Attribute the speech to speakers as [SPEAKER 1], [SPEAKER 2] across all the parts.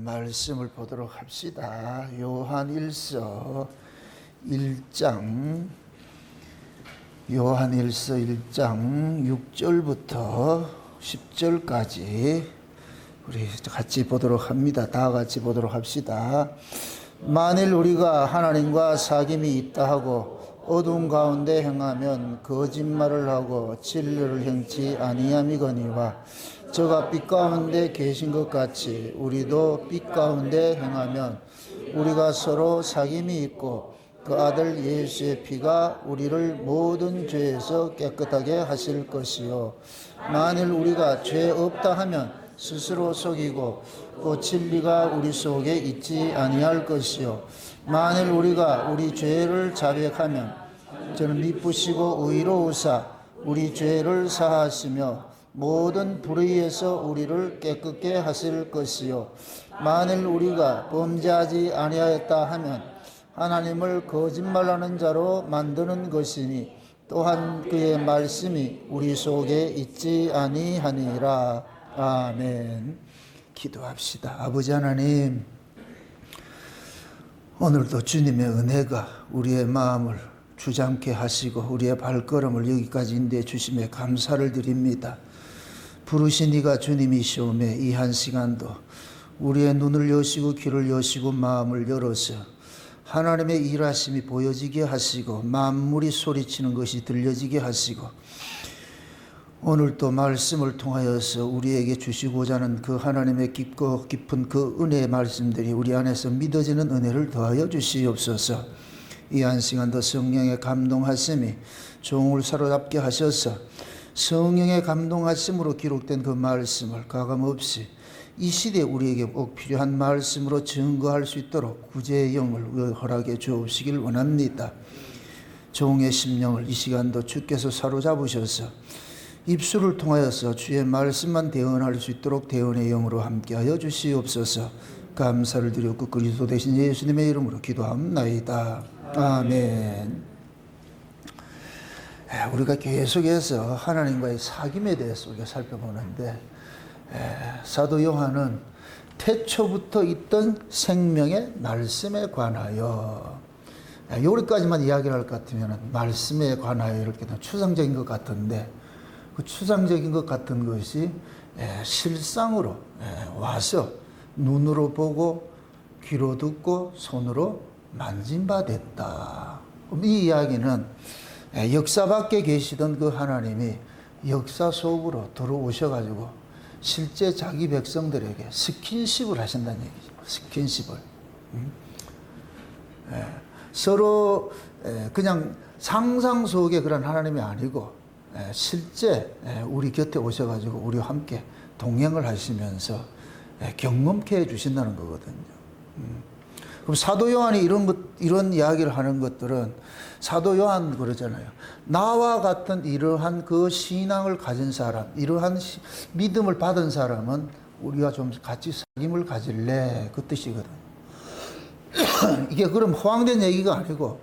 [SPEAKER 1] 말씀을 보도록 합시다. 요한일서 1장 6절부터 10절까지 우리 같이 보도록 합니다. 다 같이 보도록 합시다. 만일 우리가 하나님과 사귐이 있다 하고 어두운 가운데 행하면 거짓말을 하고 진리를 행치 아니함이거니와 저가 빛 가운데 계신 것 같이 우리도 빛 가운데 행하면 우리가 서로 사귐이 있고 그 아들 예수의 피가 우리를 모든 죄에서 깨끗하게 하실 것이요 만일 우리가 죄 없다 하면 스스로 속이고 그 진리가 우리 속에 있지 아니할 것이요 만일 우리가 우리 죄를 자백하면 저는 미쁘시고 의로우사 우리 죄를 사하시며 모든 불의에서 우리를 깨끗게 하실 것이요 만일 우리가 범죄하지 아니하였다 하면 하나님을 거짓말하는 자로 만드는 것이니 또한 그의 말씀이 우리 속에 있지 아니하니라. 아멘. 기도합시다. 아버지 하나님, 오늘도 주님의 은혜가 우리의 마음을 주장케 하시고 우리의 발걸음을 여기까지 인도해 주심에 감사를 드립니다. 부르신 이가 주님이시오매 이 한 시간도 우리의 눈을 여시고 귀를 여시고 마음을 열어서 하나님의 일하심이 보여지게 하시고 만물이 소리치는 것이 들려지게 하시고 오늘 또 말씀을 통하여서 우리에게 주시고자 하는 그 하나님의 깊고 깊은 그 은혜의 말씀들이 우리 안에서 믿어지는 은혜를 더하여 주시옵소서. 이 한 시간도 성령의 감동하심이 종을 사로잡게 하셔서 성령의 감동하심으로 기록된 그 말씀을 가감없이 이 시대에 우리에게 꼭 필요한 말씀으로 증거할 수 있도록 구제의 영을 허락해 주옵시길 원합니다. 종의 심령을 이 시간도 주께서 사로잡으셔서 입술을 통하여서 주의 말씀만 대언할 수 있도록 대언의 영으로 함께하여 주시옵소서. 감사를 드렸고 그리스도 대신 예수님의 이름으로 기도합나이다. 아멘. 우리가 계속해서 하나님과의 사귐에 대해서 우리가 살펴보는데 사도 요한은 태초부터 있던 생명의 말씀에 관하여 여기까지만 이야기를 할 것 같으면 말씀에 관하여 이렇게 추상적인 것 같은데 그 추상적인 것 같은 것이 실상으로 와서 눈으로 보고 귀로 듣고 손으로 만진 바 됐다. 이 이야기는 역사 밖에 계시던 그 하나님이 역사 속으로 들어오셔가지고 실제 자기 백성들에게 스킨십을 하신다는 얘기죠. 스킨십을. 서로 그냥 상상 속의 그런 하나님이 아니고 실제 우리 곁에 오셔가지고 우리와 함께 동행을 하시면서 경험케 해주신다는 거거든요. 그럼 사도 요한이 이런 이야기를 하는 것들은 사도 요한 그러잖아요. 나와 같은 이러한 그 신앙을 가진 사람, 이러한 믿음을 받은 사람은 우리가 좀 같이 사귐을 가질래 그 뜻이거든. 이게 그럼 허황된 얘기가 아니고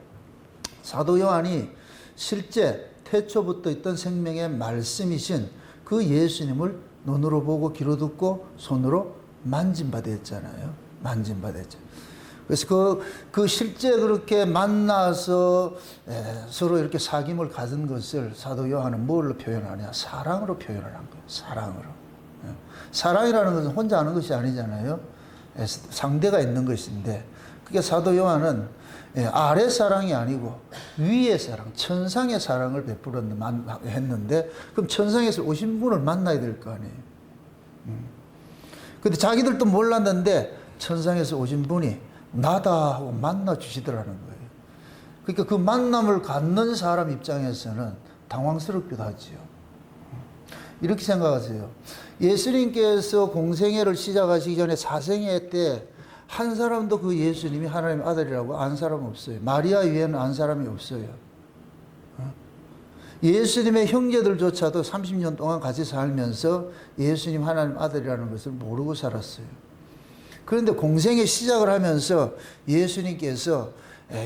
[SPEAKER 1] 사도 요한이 실제 태초부터 있던 생명의 말씀이신 그 예수님을 눈으로 보고 귀로 듣고 손으로 만진 바 됐잖아요. 만진 바 됐죠. 그래서 그 실제 그렇게 만나서 서로 이렇게 사귐을 가진 것을 사도 요한은 뭘로 표현하냐? 사랑으로 표현을 한 거예요. 사랑으로. 사랑이라는 것은 혼자 하는 것이 아니잖아요. 상대가 있는 것인데 그게 사도 요한은 아래 사랑이 아니고 위의 사랑, 천상의 사랑을 했는데 그럼 천상에서 오신 분을 만나야 될 거 아니에요. 근데 자기들도 몰랐는데 천상에서 오신 분이 나다 하고 만나 주시더라는 거예요. 그러니까 그 만남을 갖는 사람 입장에서는 당황스럽기도 하지요. 이렇게 생각하세요. 예수님께서 공생애를 시작하시기 전에 사생애 때 한 사람도 그 예수님이 하나님의 아들이라고 안 사람 없어요. 마리아 외에는 안 사람이 없어요. 예수님의 형제들조차도 30년 동안 같이 살면서 예수님 하나님 아들이라는 것을 모르고 살았어요. 그런데 공생의 시작을 하면서 예수님께서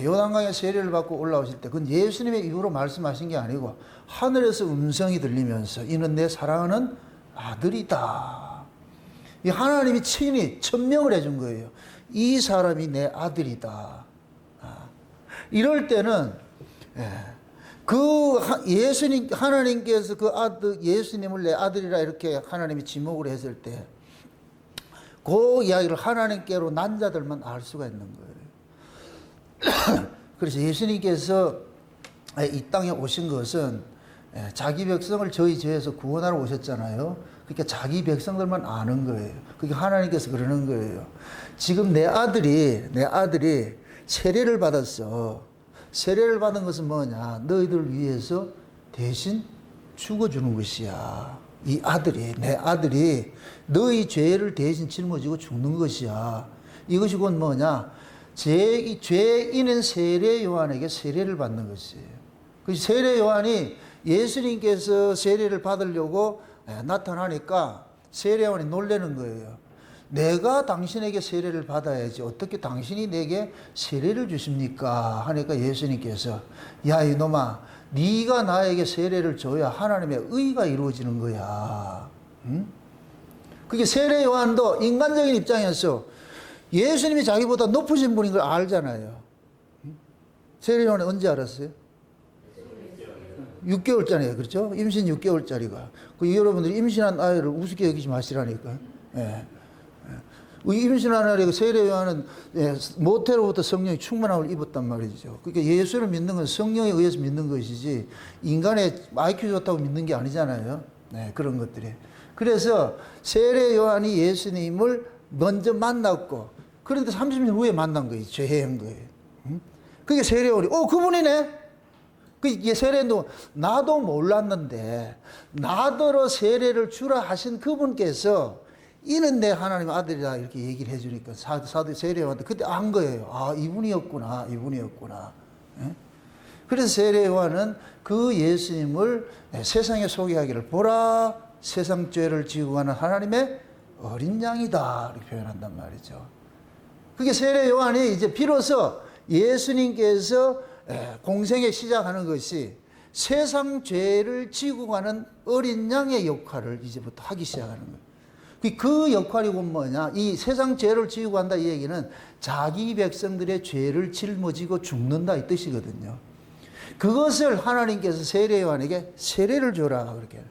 [SPEAKER 1] 요단강의 세례를 받고 올라오실 때 그건 예수님의 입으로 말씀하신 게 아니고 하늘에서 음성이 들리면서 이는 내 사랑하는 아들이다. 이 하나님이 친히 천명을 해준 거예요. 이 사람이 내 아들이다. 이럴 때는 그 예수님, 하나님께서 그 아들 예수님을 내 아들이라 이렇게 하나님이 지목을 했을 때 그 이야기를 하나님께로 난 자들만 알 수가 있는 거예요. 그래서 예수님께서 이 땅에 오신 것은 자기 백성을 저희 죄에서 구원하러 오셨잖아요. 그러니까 자기 백성들만 아는 거예요. 그게 하나님께서 그러는 거예요. 지금 내 아들이 세례를 받았어. 세례를 받은 것은 뭐냐? 너희들 위해서 대신 죽어주는 것이야. 이 아들이, 내 아들이 너희 죄를 대신 짊어지고 죽는 것이야. 이것이 곧 뭐냐? 죄인은 세례 요한에게 세례를 받는 것이에요. 그 세례 요한이 예수님께서 세례를 받으려고 나타나니까 세례 요한이 놀라는 거예요. 내가 당신에게 세례를 받아야지 어떻게 당신이 내게 세례를 주십니까? 하니까 예수님께서 야 이놈아 네가 나에게 세례를 줘야 하나님의 의가 이루어지는 거야. 응? 그게 세례 요한도 인간적인 입장에서 예수님이 자기보다 높으신 분인 걸 알잖아요. 세례 요한이 언제 알았어요? 6개월짜리예요. 그렇죠? 임신 6개월짜리가. 그 여러분들이 임신한 아이를 우습게 여기지 마시라니까. 예. 임신한 아이가 세례 요한은 모태로부터 성령이 충만함을 입었단 말이죠. 그러니까 예수를 믿는 건 성령에 의해서 믿는 것이지 인간의 IQ 좋다고 믿는 게 아니잖아요. 네, 그런 것들이. 그래서 세례 요한이 예수님을 먼저 만났고 그런데 30년 후에 만난 거예요. 죄행 거예요. 그게 세례 요한이 그분이네. 그 세례도 나도 몰랐는데 나더러 세례를 주라 하신 그분께서 이는 내 하나님의 아들이다 이렇게 얘기를 해주니까 사도 세례요한한테 그때 안 거예요. 아 이분이었구나. 예? 그래서 세례요한은 그 예수님을 세상에 소개하기를 보라 세상 죄를 지고 가는 하나님의 어린 양이다 이렇게 표현한단 말이죠. 그게 세례요한이 이제 비로소 예수님께서 공생에 시작하는 것이 세상 죄를 지고 가는 어린 양의 역할을 이제부터 하기 시작하는 거예요. 그 역할이 뭐냐? 이 세상 죄를 지고 간다 이 얘기는 자기 백성들의 죄를 짊어지고 죽는다 이 뜻이거든요. 그것을 하나님께서 세례 요한에게 세례를 줘라 그렇게.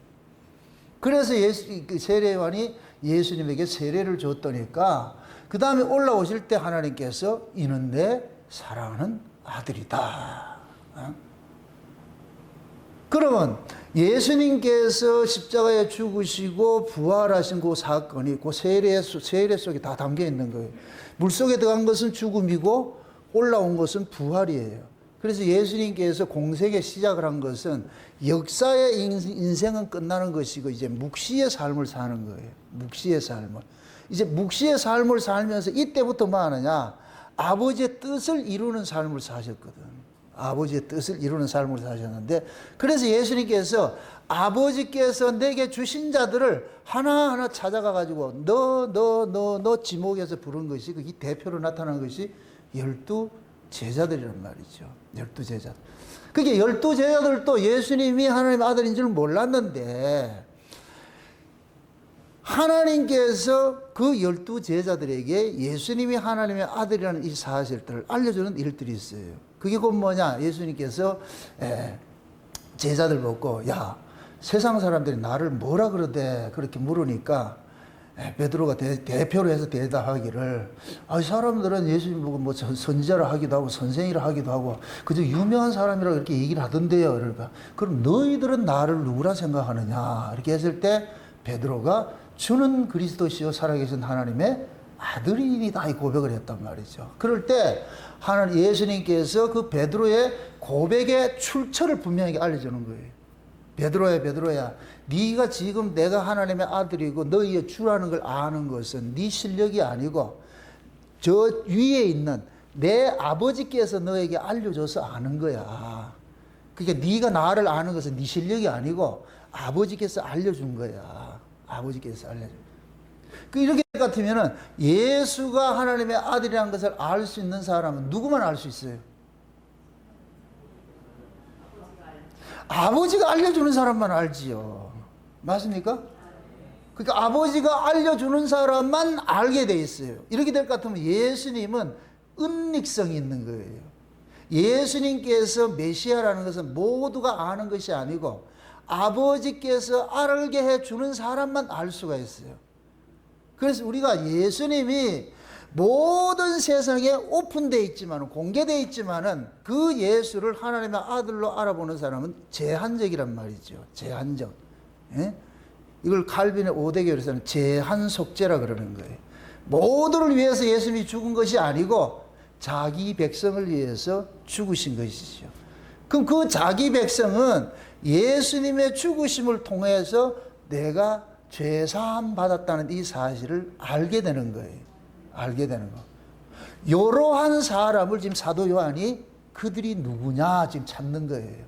[SPEAKER 1] 그래서 세례 요한이 예수님에게 세례를 줬더니까 그 다음에 올라오실 때 하나님께서 이는 내 사랑하는 아들이다. 그러면 예수님께서 십자가에 죽으시고 부활하신 그 사건이 그 세례 속에 다 담겨 있는 거예요. 물속에 들어간 것은 죽음이고 올라온 것은 부활이에요. 그래서 예수님께서 공생에 시작을 한 것은 역사의 인생은 끝나는 것이고 이제 묵시의 삶을 사는 거예요. 묵시의 삶을. 이제 묵시의 삶을 살면서 이때부터 뭐 하느냐? 아버지의 뜻을 이루는 삶을 사셨거든. 아버지의 뜻을 이루는 삶을 사셨는데 그래서 예수님께서 아버지께서 내게 주신 자들을 하나하나 찾아가 가지고 너 지목해서 부른 것이 그 대표로 나타난 것이 12 제자들이란 말이죠. 12 제자들. 그게 12 제자들도 예수님이 하나님의 아들인 줄 몰랐는데 하나님께서 그 12 제자들에게 예수님이 하나님의 아들이라는 이 사실들을 알려주는 일들이 있어요. 그게 곧 뭐냐? 예수님께서 제자들 보고 야 세상 사람들이 나를 뭐라 그러대 그렇게 물으니까 베드로가 대표로 해서 대답하기를 사람들은 예수님 보고 뭐 선지자라 하기도 하고 선생이라 하기도 하고 그저 유명한 사람이라고 이렇게 얘기를 하던데요. 그러니까 그럼 너희들은 나를 누구라 생각하느냐 이렇게 했을 때 베드로가 주는 그리스도시요 살아계신 하나님의 아들이다 이 고백을 했단 말이죠. 그럴 때 하나님 예수님께서 그 베드로의 고백의 출처를 분명하게 알려주는 거예요. 베드로야 네가 지금 내가 하나님의 아들이고 너희의 주라는 걸 아는 것은 네 실력이 아니고 저 위에 있는 내 아버지께서 너에게 알려줘서 아는 거야. 그러니까 네가 나를 아는 것은 네 실력이 아니고 아버지께서 알려준 거야. 아버지께서 알려준. 이렇게 같으면은 예수가 하나님의 아들이라는 것을 알 수 있는 사람은 누구만 알 수 있어요? 아버지가 알려주는 사람만 알지요. 맞습니까? 그러니까 아버지가 알려주는 사람만 알게 돼 있어요. 이렇게 될 것 같으면 예수님은 은닉성이 있는 거예요. 예수님께서 메시아라는 것은 모두가 아는 것이 아니고 아버지께서 알게 해주는 사람만 알 수가 있어요. 그래서 우리가 예수님이 모든 세상에 오픈되어 있지만, 공개되어 있지만은 그 예수를 하나님의 아들로 알아보는 사람은 제한적이란 말이죠. 제한적. 예? 이걸 칼빈의 5대 교리에서는 제한속죄라 그러는 거예요. 모두를 위해서 예수님이 죽은 것이 아니고 자기 백성을 위해서 죽으신 것이죠. 그럼 그 자기 백성은 예수님의 죽으심을 통해서 내가 죄사함 받았다는 이 사실을 알게 되는 거예요. 알게 되는 거. 이러한 사람을 지금 사도 요한이 그들이 누구냐 지금 찾는 거예요.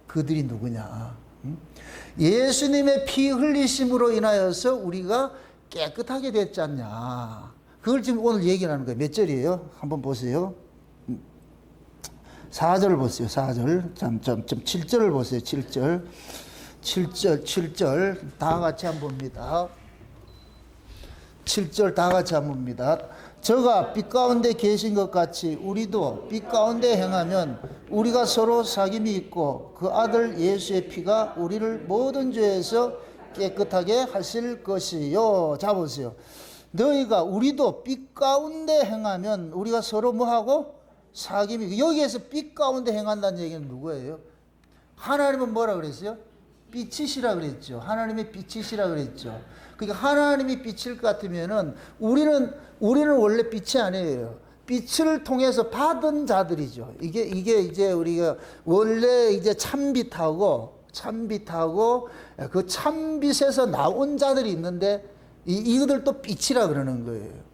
[SPEAKER 1] 그들이 누구냐. 예수님의 피 흘리심으로 인하여서 우리가 깨끗하게 됐지 않냐. 그걸 지금 오늘 얘기하는 거예요. 몇 절이에요? 한번 보세요. 4절 보세요. 4절. 7절을 보세요. 7절. 7절. 다 같이 한번 봅니다. 7절 다 같이 한번 봅니다. 저가 빛 가운데 계신 것 같이 우리도 빛 가운데 행하면 우리가 서로 사귐이 있고 그 아들 예수의 피가 우리를 모든 죄에서 깨끗하게 하실 것이요. 자 보세요. 너희가 우리도 빛 가운데 행하면 우리가 서로 뭐하고? 사귐이. 여기에서 빛 가운데 행한다는 얘기는 누구예요? 하나님은 뭐라 그랬어요? 빛이시라 그랬죠. 하나님의 빛이시라 그랬죠. 그러니까 하나님이 빛일 것 같으면은 우리는 원래 빛이 아니에요. 빛을 통해서 받은 자들이죠. 이게 이제 우리가 원래 이제 참빛하고 그 참빛에서 나온 자들이 있는데 이들도 빛이라 그러는 거예요.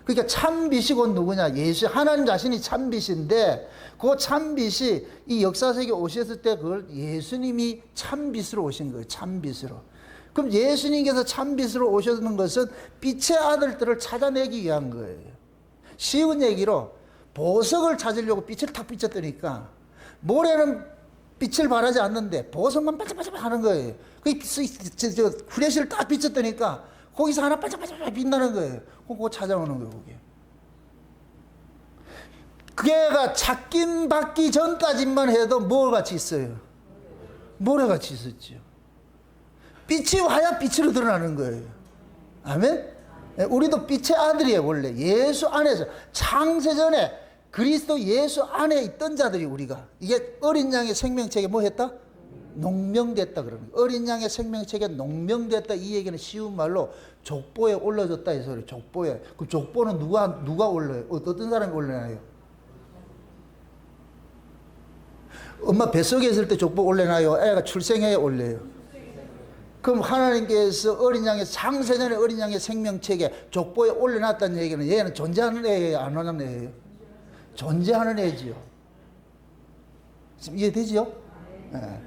[SPEAKER 1] 그러니까 참빛이 누구냐? 예수, 하나님 자신이 참빛인데 그 참빛이 이 역사세계에 오셨을 때 그걸 예수님이 참빛으로 오신 거예요. 참빛으로. 그럼 예수님께서 참빛으로 오셨는 것은 빛의 아들들을 찾아내기 위한 거예요. 쉬운 얘기로 보석을 찾으려고 빛을 탁 비쳤더니까 모래는 빛을 발하지 않는데 보석만 반짝반짝 하는 거예요. 그 후레쉬를 딱 비쳤더니까 거기서 하나 반짝반짝 빛나는 거예요. 그거 찾아오는 거예요. 그게가 찾긴 받기 전까지만 해도 뭘 같이 있어요? 모래같이 있었죠. 빛이 와야 빛으로 드러나는 거예요. 아멘? 우리도 빛의 아들이에요. 원래 예수 안에서 창세전에 그리스도 예수 안에 있던 자들이 우리가. 이게 어린 양의 생명책에 뭐 했다? 농명됐다 그러는 거예요. 어린 양의 생명책에 농명됐다 이 얘기는 쉬운 말로 족보에 올려졌다 이 소리. 족보에. 그 족보는 누가 올려요? 어떤 사람이 올려놔요? 엄마 뱃속에 있을 때 족보 올려놔요? 애가 출생해야 올려요? 그럼 하나님께서 어린 양의 창세전에 어린 양의 생명책에 족보에 올려놨다는 얘기는 얘는 존재하는 애예요? 안 하는 애예요? 존재하는 애지요. 지금 이해되죠? 네.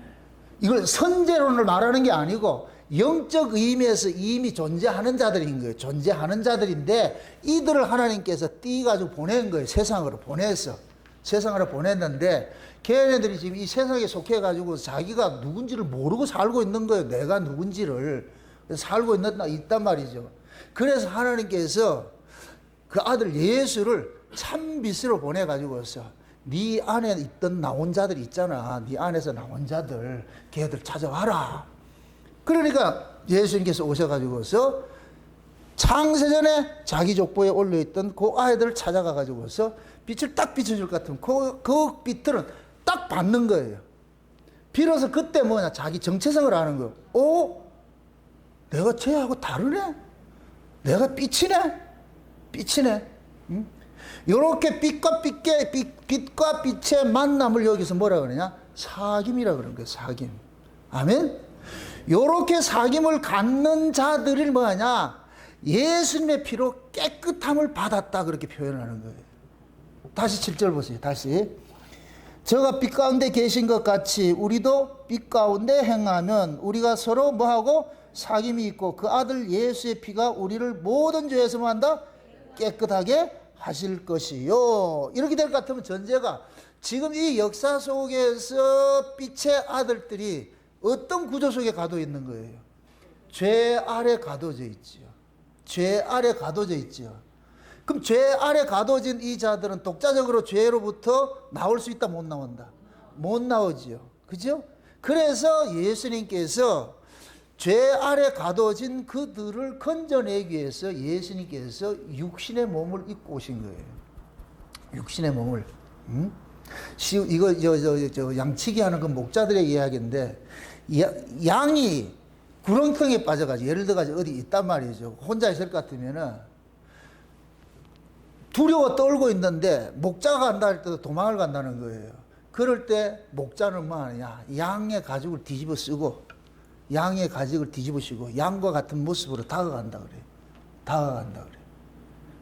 [SPEAKER 1] 이걸 선제론을 말하는 게 아니고 영적 의미에서 이미 존재하는 자들인 거예요. 존재하는 자들인데 이들을 하나님께서 띄가지고 보낸 거예요. 세상으로 보냈어. 세상으로 보냈는데 걔네들이 지금 이 세상에 속해가지고 자기가 누군지를 모르고 살고 있는 거예요. 내가 누군지를 살고 있단 말이죠. 그래서 하나님께서 그 아들 예수를 참빛으로 보내가지고서 네 안에 있던 나온 자들 있잖아. 네 안에서 나온 자들 걔들 찾아와라. 그러니까 예수님께서 오셔가지고서 창세전에 자기 족보에 올려있던 그 아이들을 찾아가가지고서 빛을 딱 비춰줄 것 같으면 그 빛들은 딱 받는 거예요. 비로소 그때 뭐냐? 자기 정체성을 아는 거예요. 오? 내가 쟤하고 다르네? 내가 빛이네? 빛이네? 응? 요렇게 빛과 빛의 만남을 여기서 뭐라 그러냐? 사귐이라 그러는 거예요. 사귐. 아멘? 요렇게 사귐을 갖는 자들이 뭐냐? 예수님의 피로 깨끗함을 받았다. 그렇게 표현하는 거예요. 다시 7절 보세요. 다시. 저가 빛 가운데 계신 것 같이 우리도 빛 가운데 행하면 우리가 서로 뭐하고? 사귐이 있고 그 아들 예수의 피가 우리를 모든 죄에서 뭐한다? 깨끗하게 하실 것이요. 이렇게 될 것 같으면 전제가 지금 이 역사 속에서 빛의 아들들이 어떤 구조 속에 가도 있는 거예요? 죄 아래 가둬져 있지요. 죄 아래 가둬져 있지요. 그럼 죄 아래 가둬진 이 자들은 독자적으로 죄로부터 나올 수 있다, 못 나온다? 못 나오지요. 그죠? 그래서 예수님께서 죄 아래 가둬진 그들을 건져내기 위해서 예수님께서 육신의 몸을 입고 오신 거예요. 육신의 몸을. 이거 양치기 하는 그 목자들의 이야기인데, 양이 구렁텅이에 빠져가지고 예를 들어가지고 어디 있단 말이죠. 혼자 있을 것 같으면은 두려워 떨고 있는데 목자가 간다 할 때도 도망을 간다는 거예요. 그럴 때 목자는 뭐 하느냐? 양의 가죽을 뒤집어 쓰고, 양의 가죽을 뒤집어 쓰고 양과 같은 모습으로 다가간다 그래요. 다가간다 그래요.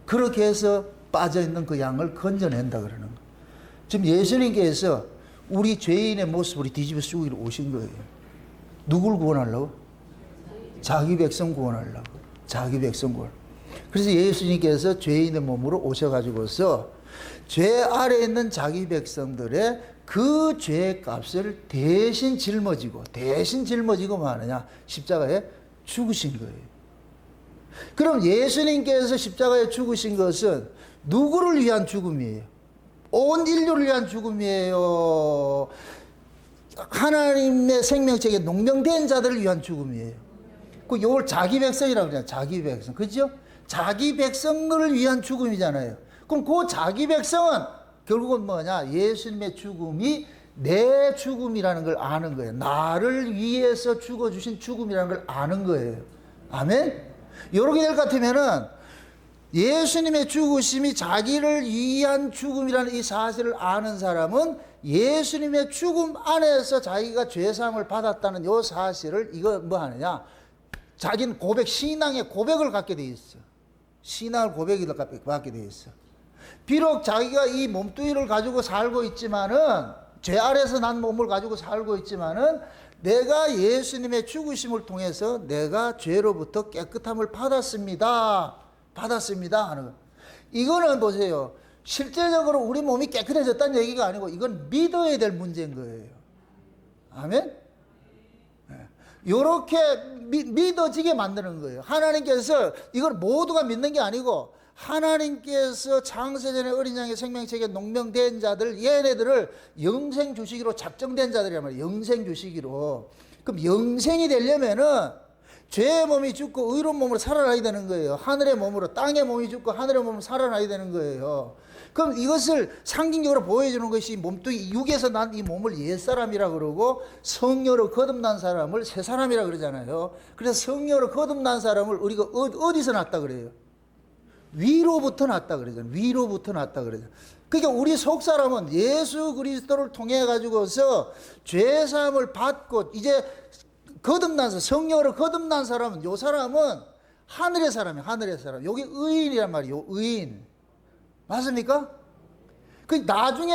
[SPEAKER 1] 그렇게 해서 빠져있는 그 양을 건져낸다 그러는 거예요. 지금 예수님께서 우리 죄인의 모습으로 뒤집어 쓰고 오신 거예요. 누굴 구원하려고? 자기 백성 구원하려고. 자기 백성 구원. 그래서 예수님께서 죄인의 몸으로 오셔가지고서 죄 아래에 있는 자기 백성들의 그 죄의 값을 대신 짊어지고 뭐 하느냐? 십자가에 죽으신 거예요. 그럼 예수님께서 십자가에 죽으신 것은 누구를 위한 죽음이에요? 온 인류를 위한 죽음이에요. 하나님의 생명책에 농명된 자들을 위한 죽음이에요. 그 요걸 자기 백성이라고 그러잖아요. 자기 백성. 그죠? 자기 백성을 위한 죽음이잖아요. 그럼 그 자기 백성은 결국은 뭐냐? 예수님의 죽음이 내 죽음이라는 걸 아는 거예요. 나를 위해서 죽어주신 죽음이라는 걸 아는 거예요. 아멘? 요렇게 될 것 같으면은 예수님의 죽으심이 자기를 위한 죽음이라는 이 사실을 아는 사람은 예수님의 죽음 안에서 자기가 죄사함을 받았다는 이 사실을 이거 뭐 하느냐? 자기는 신앙의 고백을 갖게 돼 있어. 신앙을 고백을 갖게 돼 있어. 비록 자기가 이 몸뚱이를 가지고 살고 있지만은, 죄 아래서 난 몸을 가지고 살고 있지만은, 내가 예수님의 죽으심을 통해서 내가 죄로부터 깨끗함을 받았습니다 하는 거. 이거는 보세요. 실제적으로 우리 몸이 깨끗해졌다는 얘기가 아니고 이건 믿어야 될 문제인 거예요. 아멘? 요렇게 믿어지게 만드는 거예요. 하나님께서 이걸 모두가 믿는 게 아니고 하나님께서 창세전에 어린 양의 생명책에 농명된 자들, 얘네들을 영생 주시기로 작정된 자들이란 말이에요. 영생 주시기로. 그럼 영생이 되려면은 죄의 몸이 죽고 의로운 몸으로 살아나야 되는 거예요. 하늘의 몸으로, 땅의 몸이 죽고 하늘의 몸으로 살아나야 되는 거예요. 그럼 이것을 상징적으로 보여주는 것이 몸뚱이, 육에서 난 이 몸을 옛사람이라 그러고 성녀로 거듭난 사람을 새사람이라 그러잖아요. 그래서 성녀로 거듭난 사람을 우리가 어디서 났다 그래요? 위로부터 났다 그러잖아요. 위로부터 났다 그러잖아요. 그러니까 우리 속사람은 예수 그리스도를 통해 가지고서 죄사함을 받고 이제 거듭난 사람, 성령으로 거듭난 사람은, 요 사람은 하늘의 사람이에요. 하늘의 사람. 여기 의인이란 말이에요. 의인. 맞습니까? 그 나중에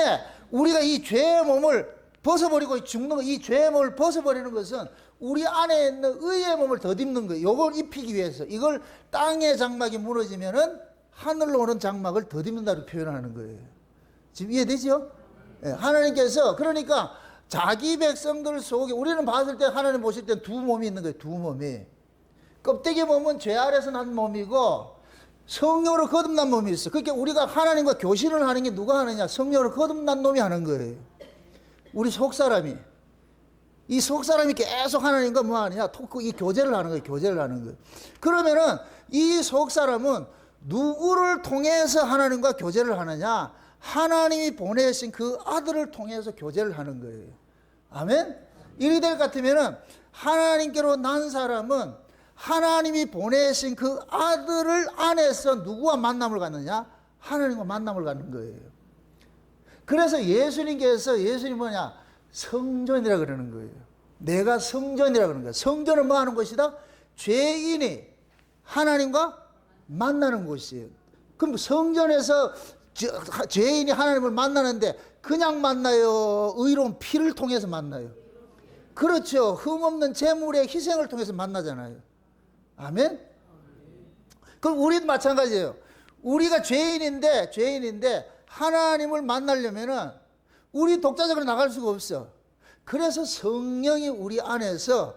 [SPEAKER 1] 우리가 이 죄의 몸을 벗어버리고 죽는 거, 이 죄의 몸을 벗어버리는 것은 우리 안에 있는 의의 몸을 덧입는 거예요. 요걸 입히기 위해서. 이걸 땅의 장막이 무너지면은 하늘로 오는 장막을 덧입는다고 표현하는 거예요. 지금 이해되죠? 네, 하나님께서 그러니까 자기 백성들 속에, 우리는 봤을 때 하나님 보실 때 두 몸이 있는 거예요. 두 몸이. 껍데기 몸은 죄 아래서 난 몸이고 성령으로 거듭난 몸이 있어. 그러니까 우리가 하나님과 교신을 하는 게 누가 하느냐? 성령으로 거듭난 놈이 하는 거예요. 우리 속사람이. 이 속사람이 계속 하나님과 뭐 하느냐? 이 교제를 하는 거예요. 교제를 하는 거예요. 그러면은 이 속사람은 누구를 통해서 하나님과 교제를 하느냐? 하나님이 보내신 그 아들을 통해서 교제를 하는 거예요. 아멘? 이리 될 것 같으면은 하나님께로 난 사람은 하나님이 보내신 그 아들을 안에서 누구와 만남을 갖느냐? 하나님과 만남을 갖는 거예요. 그래서 예수님 뭐냐? 성전이라 그러는 거예요. 내가 성전이라 그러는 거예요. 성전은 뭐 하는 것이다? 죄인이 하나님과 만나는 곳이에요. 그럼 성전에서 죄인이 하나님을 만나는데 그냥 만나요? 의로운 피를 통해서 만나요? 그렇죠. 흠없는 제물의 희생을 통해서 만나잖아요. 아멘? 그럼 우리도 마찬가지예요. 우리가 죄인인데 하나님을 만나려면은 우리 독자적으로 나갈 수가 없어. 그래서 성령이 우리 안에서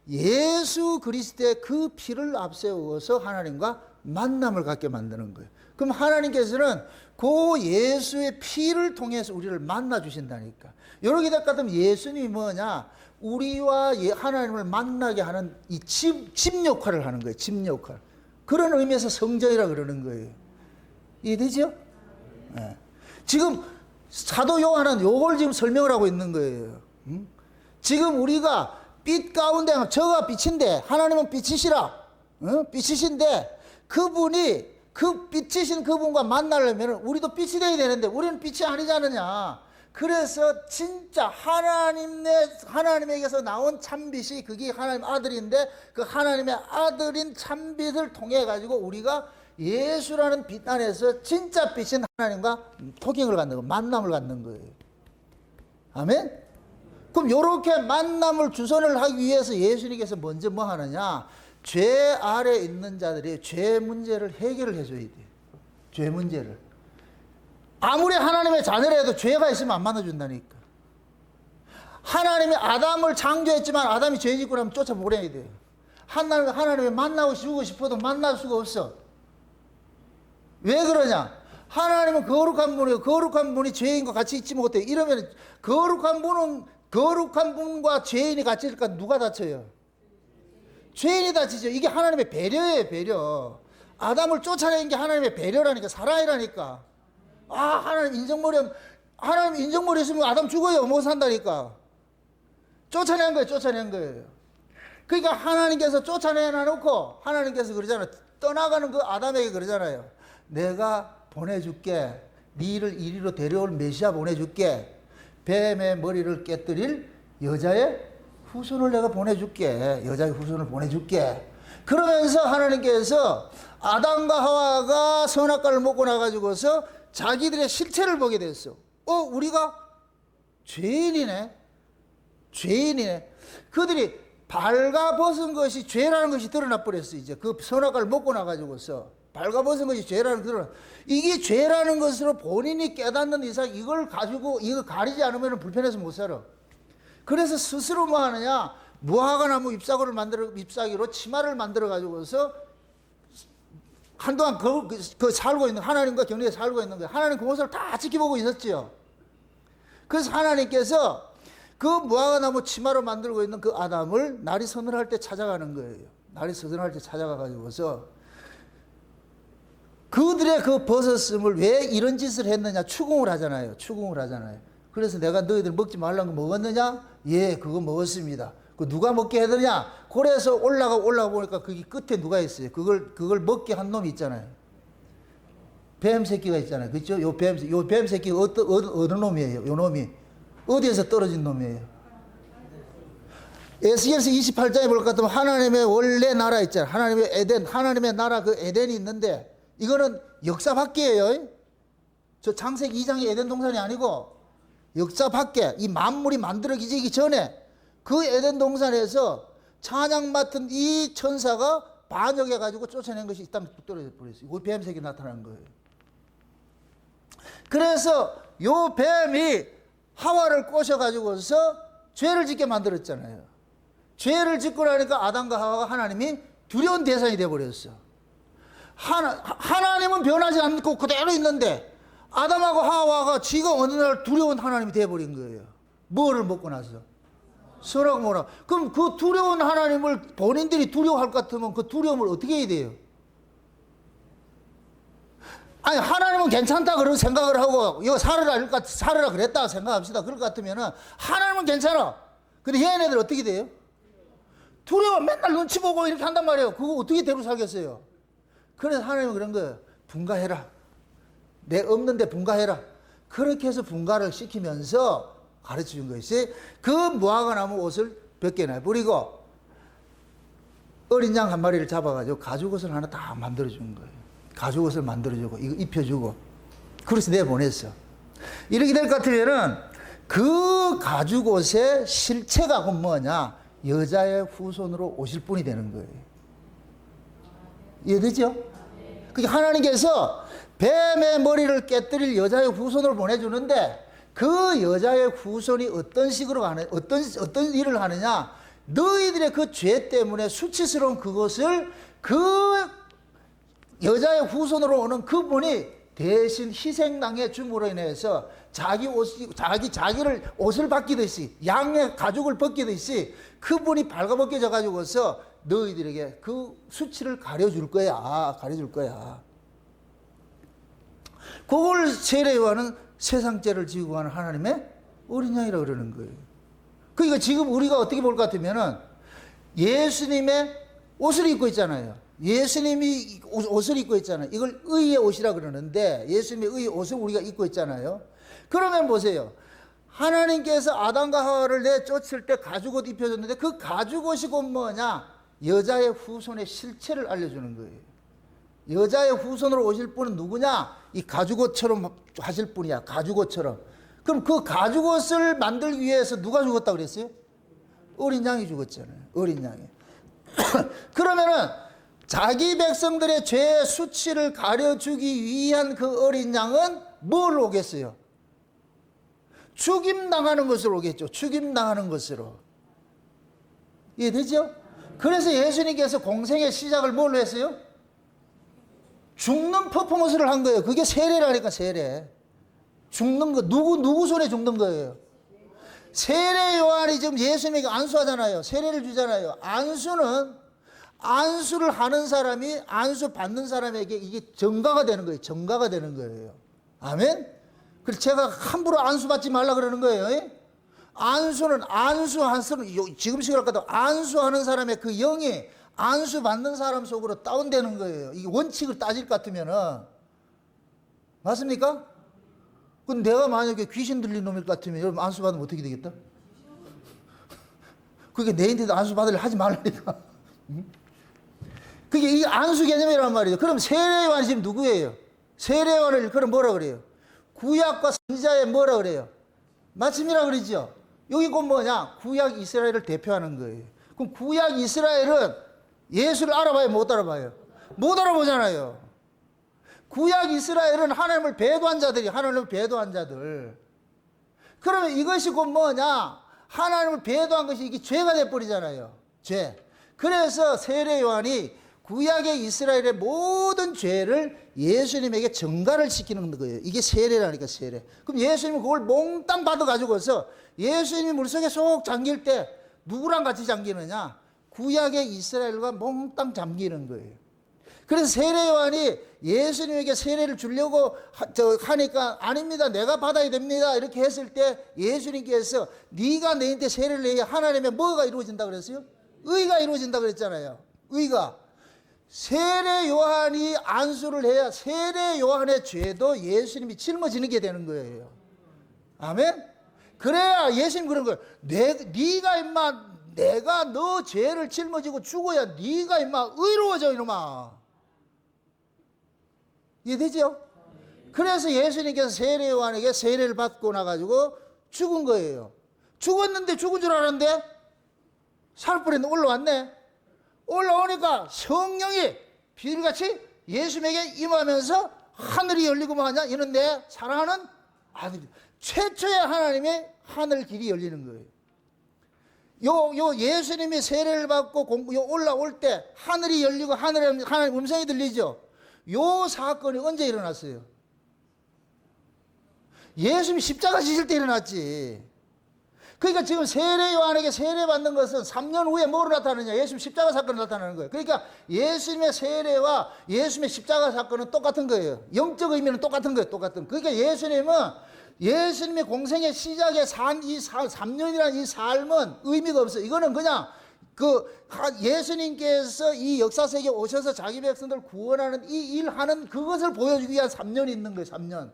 [SPEAKER 1] 예수 그리스도의 그 피를 앞세워서 하나님과 만남을 갖게 만드는 거예요. 그럼 하나님께서는 그 예수의 피를 통해서 우리를 만나 주신다니까. 이렇게 될 것 같으면 예수님이 뭐냐? 우리와 하나님을 만나게 하는 이 집 역할을 하는 거예요. 집 역할. 그런 의미에서 성전이라 그러는 거예요. 이해되죠? 네. 지금 사도 요한은 요걸 지금 설명을 하고 있는 거예요. 지금 우리가 빛 가운데 저가 빛인데 하나님은 빛이시라. 빛이신데 그분이 그 빛이신 그분과 만나려면 우리도 빛이 되어야 되는데 우리는 빛이 아니지 않느냐. 그래서 진짜 하나님에게서 나온 참빛이 그게 하나님 아들인데 그 하나님의 아들인 참빛을 통해 가지고 우리가 예수라는 빛 안에서 진짜 빛인 하나님과 토킹을 갖는 거예요. 만남을 갖는 거예요. 아멘? 그럼 이렇게 만남을 주선을 하기 위해서 예수님께서 먼저 뭐 하느냐? 죄 아래 있는 자들이 죄 문제를 해결을 해줘야 돼요. 죄 문제를. 아무리 하나님의 자녀라도 죄가 있으면 안 만나준다니까. 하나님이 아담을 창조했지만 아담이 죄 짓고 나면 쫓아보내야 돼요. 하나님이 만나고 싶어도 만날 수가 없어. 왜 그러냐? 하나님은 거룩한 분이고 거룩한 분이 죄인과 같이 있지 못해. 이러면 거룩한 분과 죄인이 같이 있으니까 누가 다쳐요? 죄인이 다치죠. 이게 하나님의 배려예요, 배려. 아담을 쫓아낸 게 하나님의 배려라니까, 사랑이라니까. 하나님 인정머리 있으면 아담 죽어요. 못 산다니까. 쫓아낸 거예요. 그러니까 하나님께서 쫓아내놓고 하나님께서 그러잖아요. 떠나가는 그 아담에게 그러잖아요. 내가 보내줄게. 니를 이리로 데려올 메시아 보내줄게. 뱀의 머리를 깨뜨릴 여자의 후손을 내가 보내줄게. 여자의 후손을 보내줄게. 그러면서 하나님께서 아담과 하와가 선악과를 먹고 나가지고서 자기들의 실체를 보게 됐어. 우리가 죄인이네. 그들이 발가벗은 것이 죄라는 것이 드러나 버렸어. 이제 그 선악과를 먹고 나가지고서 발가벗은 것이 죄라는 것이 드러나. 이게 죄라는 것으로 본인이 깨닫는 이상 이걸 가지고 이거 가리지 않으면 불편해서 못 살아. 그래서 스스로 뭐 하느냐? 무화과나무 잎사귀로 치마를 만들어 가지고서 한동안 그 살고 있는 하나님과 격리에 살고 있는 거예요. 하나님 그 모습을 다 지켜보고 있었지요. 그래서 하나님께서 그 무화과나무 치마로 만들고 있는 그 아담을 날이 서늘할 때 찾아가는 거예요. 날이 서늘할 때 찾아가 가지고서 그들의 그 벗었음을 왜 이런 짓을 했느냐? 추궁을 하잖아요. 그래서 내가 너희들 먹지 말라는 거 먹었느냐? 예, 그거 먹었습니다. 그 누가 먹게 해드냐? 고래에서 올라가 보니까 거기 끝에 누가 있어요? 그걸 먹게 한 놈이 있잖아요. 뱀 새끼가 있잖아요. 그렇죠? 요 뱀 새끼가 어느 놈이에요? 요 놈이 어디에서 떨어진 놈이에요? 에스겔서 28장에 볼 것 같으면 하나님의 원래 나라 있잖아요. 하나님의 나라 그 에덴이 있는데 이거는 역사 밖이에요. 저 창세기 2장의 에덴 동산이 아니고 역사 밖에 이 만물이 만들어지기 전에 그 에덴 동산에서 찬양 맡은 이 천사가 반역해가지고 쫓아낸 것이 이 땅에 뚝 떨어져 버렸어요. 이 뱀색이 나타난 거예요. 그래서 요 뱀이 하와를 꼬셔가지고서 죄를 짓게 만들었잖아요. 죄를 짓고 나니까 아담과 하와가 하나님이 두려운 대상이 되어버렸어. 하나님은 변하지 않고 그대로 있는데 아담하고 하와가 지가 어느 날 두려운 하나님이 되어버린 거예요. 뭐를 먹고 나서? 선하고 뭐라. 그럼 그 두려운 하나님을 본인들이 두려워할 것 같으면 그 두려움을 어떻게 해야 돼요? 아니, 하나님은 괜찮다 그런 생각을 하고 이거 살으라 그랬다 생각합시다. 그럴 것 같으면은 하나님은 괜찮아. 근데 얘네들 어떻게 돼요? 두려워. 맨날 눈치 보고 이렇게 한단 말이에요. 그거 어떻게 대로 살겠어요? 그래서 하나님은 그런 거예요. 분가해라. 내 없는데 분가해라. 그렇게 해서 분가를 시키면서 가르쳐 준 것이 그 무화과나무 옷을 몇 개나 뿌리고 어린 양 한 마리를 잡아가지고 가죽옷을 하나 다 만들어준 거예요. 가죽옷을 만들어주고 이거 입혀주고 그래서 내보냈어. 이렇게 될 것 같으면은 그 가죽옷의 실체가 그럼 뭐냐? 여자의 후손으로 오실 분이 되는 거예요. 이해되죠? 그게 하나님께서 뱀의 머리를 깨뜨릴 여자의 후손을 보내주는데 그 여자의 후손이 어떤 식으로 하는, 어떤 일을 하느냐? 너희들의 그 죄 때문에 수치스러운 그것을 그 여자의 후손으로 오는 그분이 대신 희생당해 줌으로 인해서 자기를 옷을 벗기듯이 양의 가죽을 벗기듯이 그분이 발가벗겨져 가지고서 너희들에게 그 수치를 가려줄 거야. 가려줄 거야. 그걸 세례요한은 세상죄를 지고 가는 하나님의 어린 양이라고 그러는 거예요. 그러니까 지금 우리가 어떻게 볼 것 같으면은 예수님의 옷을 입고 있잖아요. 예수님이 옷을 입고 있잖아요. 이걸 의의 옷이라 그러는데 예수님의 의의 옷을 우리가 입고 있잖아요. 그러면 보세요. 하나님께서 아담과 하와를 내쫓을 때 가죽옷 입혀줬는데 그 가죽옷이 곧 뭐냐? 여자의 후손의 실체를 알려주는 거예요. 여자의 후손으로 오실 분은 누구냐? 이 가죽옷처럼 하실 분이야. 가죽옷처럼. 그럼 그 가죽옷을 만들기 위해서 누가 죽었다고 그랬어요? 어린 양이 죽었잖아요. 어린 양이. 그러면은 자기 백성들의 죄의 수치를 가려주기 위한 그 어린 양은 뭘 오겠어요? 죽임당하는 것으로 오겠죠. 죽임당하는 것으로. 이해되죠? 그래서 예수님께서 공생의 시작을 뭘로 했어요? 죽는 퍼포먼스를 한 거예요. 그게 세례라니까, 세례. 죽는 거, 누구 손에 죽는 거예요? 세례 요한이 지금 예수님에게 안수하잖아요. 세례를 주잖아요. 안수를 하는 사람이 안수 받는 사람에게 이게 전가가 되는 거예요. 전가가 되는 거예요. 아멘? 그래서 제가 함부로 안수 받지 말라 그러는 거예요. 안수는 지금 시간을 갖다 안수하는 사람의 그 영이 안수 받는 사람 속으로 다운되는 거예요. 이게 원칙을 따질 것 같으면은 맞습니까? 그럼 내가 만약에 귀신 들린 놈일 것 같으면 여러분 안수 받으면 어떻게 되겠다? 그게 내한테도 안수 받으려 하지 말라니까. 그게 이 안수 개념이란 말이죠. 그럼 세례요한이 지금 누구예요? 세례요한을 그럼 뭐라 그래요? 구약과 선지자의 뭐라 그래요? 말씀이라 그러죠. 여기 곧 뭐냐? 구약 이스라엘을 대표하는 거예요. 그럼 구약 이스라엘은 예수를 알아봐요? 못 알아봐요? 못 알아보잖아요. 구약 이스라엘은 하나님을 배도한 자들이 하나님을 배도한 자들. 그러면 이것이 곧 뭐냐? 하나님을 배도한 것이 이게 죄가 돼버리잖아요. 죄. 그래서 세례 요한이 구약의 이스라엘의 모든 죄를 예수님에게 전가를 시키는 거예요. 이게 세례라니까, 세례. 그럼 예수님은 그걸 몽땅 받아가지고서 예수님이 물속에 쏙 잠길 때 누구랑 같이 잠기느냐? 구약의 이스라엘과 몽땅 잠기는 거예요. 그래서 세례 요한이 예수님에게 세례를 주려고 하니까 아닙니다. 내가 받아야 됩니다. 이렇게 했을 때 예수님께서 네가 내한테 세례를 해야 하나님의 뭐가 이루어진다 그랬어요? 의가 이루어진다 그랬잖아요. 의가. 세례 요한이 안수를 해야 세례 요한의 죄도 예수님이 짊어지는 게 되는 거예요. 아멘? 그래야 예수님 그런 거예요. 네가 임마 내가 너 죄를 짊어지고 죽어야 네가 임마 의로워져 이놈아. 이해되죠? 그래서 예수님께서 세례 요한에게 세례를 받고 나가지고 죽은 거예요. 죽었는데 죽은 줄 알았는데 살풀에 올라왔네. 올라오니까 성령이 비둘기같이 예수님에게 임하면서 하늘이 열리고 뭐하냐? 이는 내 사랑하는 아들이. 최초의 하나님의 하늘 길이 열리는 거예요. 요 예수님이 세례를 받고 올라올 때 하늘이 열리고 하나님 음성이 들리죠. 요 사건이 언제 일어났어요? 예수님이 십자가 지실 때 일어났지. 그러니까 지금 세례 요한에게 세례 받는 것은 3년 후에 뭐로 나타나느냐? 예수님 십자가 사건이 나타나는 거예요. 그러니까 예수님의 세례와 예수님의 십자가 사건은 똑같은 거예요. 영적 의미는 똑같은 거예요. 똑같은. 그러니까 예수님의 공생의 시작에 산 이 3년이라는 이 삶은 의미가 없어요. 이거는 그냥 예수님께서 이 역사세계에 오셔서 자기 백성들 구원하는 이 일하는 그것을 보여주기 위한 3년이 있는 거예요. 3년.